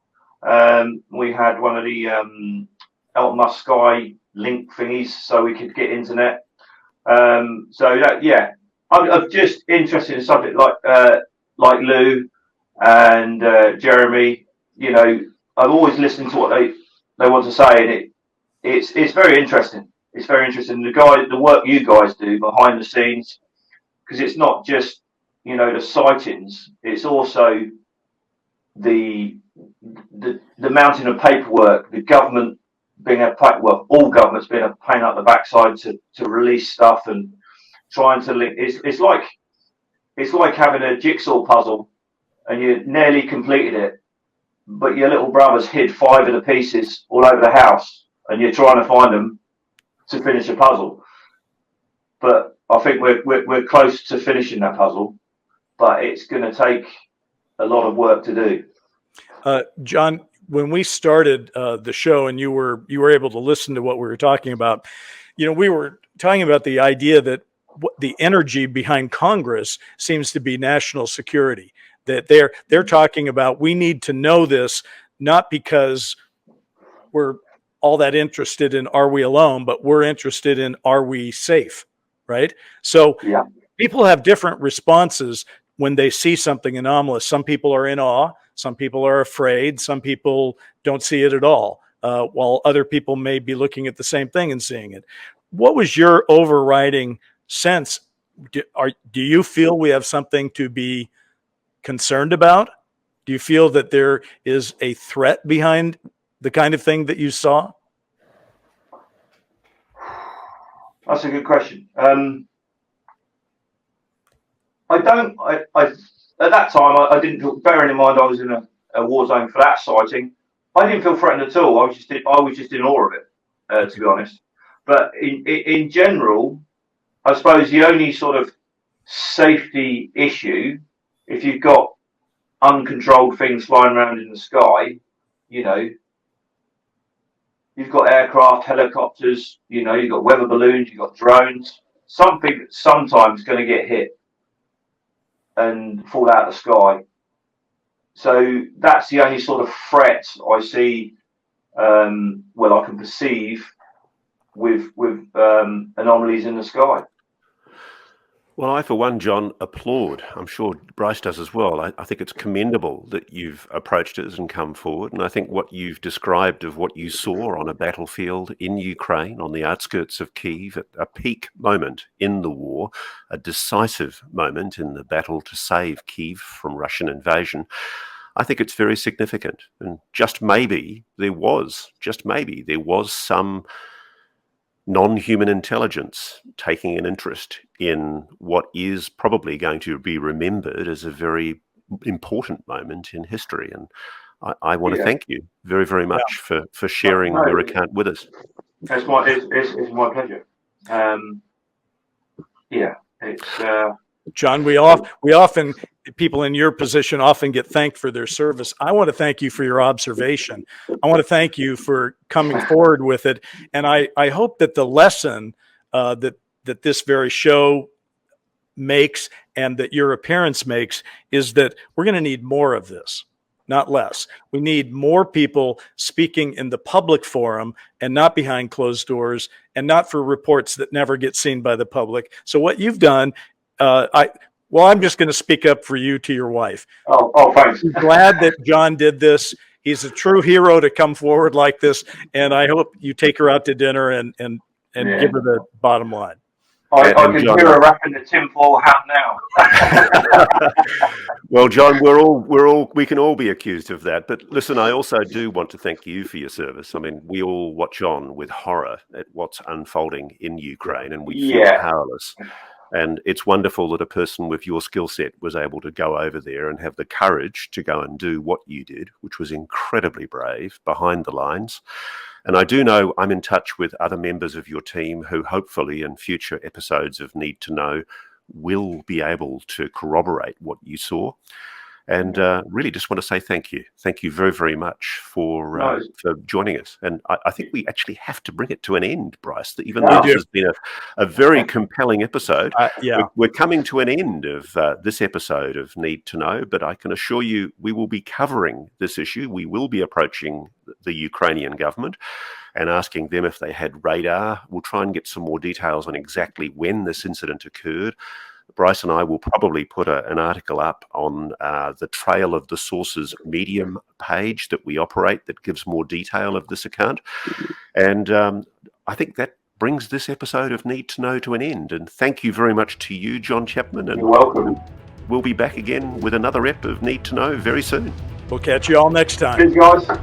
Speaker 1: We had one of the Elon Musk Sky link thingies, so we could get internet. I'm just interested in something like Lou and Jeremy. I've always listened to what they want to say, and it's very interesting. It's very interesting. The work you guys do behind the scenes, because it's not just the sightings. It's also the mountain of paperwork, the government being all governments being a pain up the backside to release stuff and trying to link. It's like having a jigsaw puzzle and you nearly completed it, but your little brother's hid 5 of the pieces all over the house and you're trying to find them to finish a puzzle. But I think we're close to finishing that puzzle, but it's going to take a lot of work to do.
Speaker 4: John, when we started the show and you were able to listen to what we were talking about, we were talking about the idea that the energy behind Congress seems to be national security, that they're talking about, we need to know this, not because we're all that interested in are we alone, but we're interested in are we safe, right? So people have different responses when they see something anomalous. Some people are in awe. Some people are afraid. Some people don't see it at all, while other people may be looking at the same thing and seeing it. What was your overriding sense? Do you feel we have something to be concerned about? Do you feel that there is a threat behind the kind of thing that you saw?
Speaker 1: That's a good question. At that time, I didn't feel, bearing in mind I was in a war zone for that sighting, I didn't feel threatened at all. I was just in awe of it, to be honest. But in general, I suppose the only sort of safety issue, if you've got uncontrolled things flying around in the sky, you've got aircraft, helicopters, you've got weather balloons, you've got drones. Something sometimes going to get hit and fall out of the sky. So that's the only sort of threat I see, I can perceive with anomalies in the sky.
Speaker 3: Well, I, for one, John, applaud. I'm sure Bryce does as well. I think it's commendable that you've approached us and come forward. And I think what you've described of what you saw on a battlefield in Ukraine, on the outskirts of Kyiv, at a peak moment in the war, a decisive moment in the battle to save Kyiv from Russian invasion, I think it's very significant. And just maybe there was some non-human intelligence taking an interest in what is probably going to be remembered as a very important moment in history. And I want to thank you very, very much for sharing your account with us.
Speaker 1: It's my pleasure.
Speaker 4: John, we often, people in your position often get thanked for their service. I want to thank you for your observation. I want to thank you for coming forward with it. And I hope that the lesson that this very show makes and that your appearance makes is that we're going to need more of this, not less. We need more people speaking in the public forum and not behind closed doors and not for reports that never get seen by the public. So what you've done, I'm just going to speak up for you to your wife.
Speaker 1: Oh, thanks.
Speaker 4: I'm glad that John did this. He's a true hero to come forward like this, and I hope you take her out to dinner and give her the bottom line.
Speaker 1: I can hear her wrapping the tinfoil hat now.
Speaker 3: Well, John, we can all be accused of that. But listen, I also do want to thank you for your service. I mean, we all watch on with horror at what's unfolding in Ukraine, and we feel powerless. And it's wonderful that a person with your skill set was able to go over there and have the courage to go and do what you did, which was incredibly brave, behind the lines. And I do know I'm in touch with other members of your team who hopefully in future episodes of Need to Know will be able to corroborate what you saw. And really just want to say thank you. Thank you very, very much for joining us. And I think we actually have to bring it to an end, Bryce, that even though this has been a very compelling episode, we're coming to an end of this episode of Need to Know. But I can assure you we will be covering this issue. We will be approaching the Ukrainian government and asking them if they had radar. We'll try and get some more details on exactly when this incident occurred. Bryce and I will probably put an article up on the Trail of the Sources Medium page that we operate that gives more detail of this account. And I think that brings this episode of Need to Know to an end. And thank you very much to you, John Chapman. And
Speaker 1: you're welcome.
Speaker 3: We'll be back again with another ep of Need to Know very soon.
Speaker 4: We'll catch you all next time.
Speaker 1: Cheers, guys.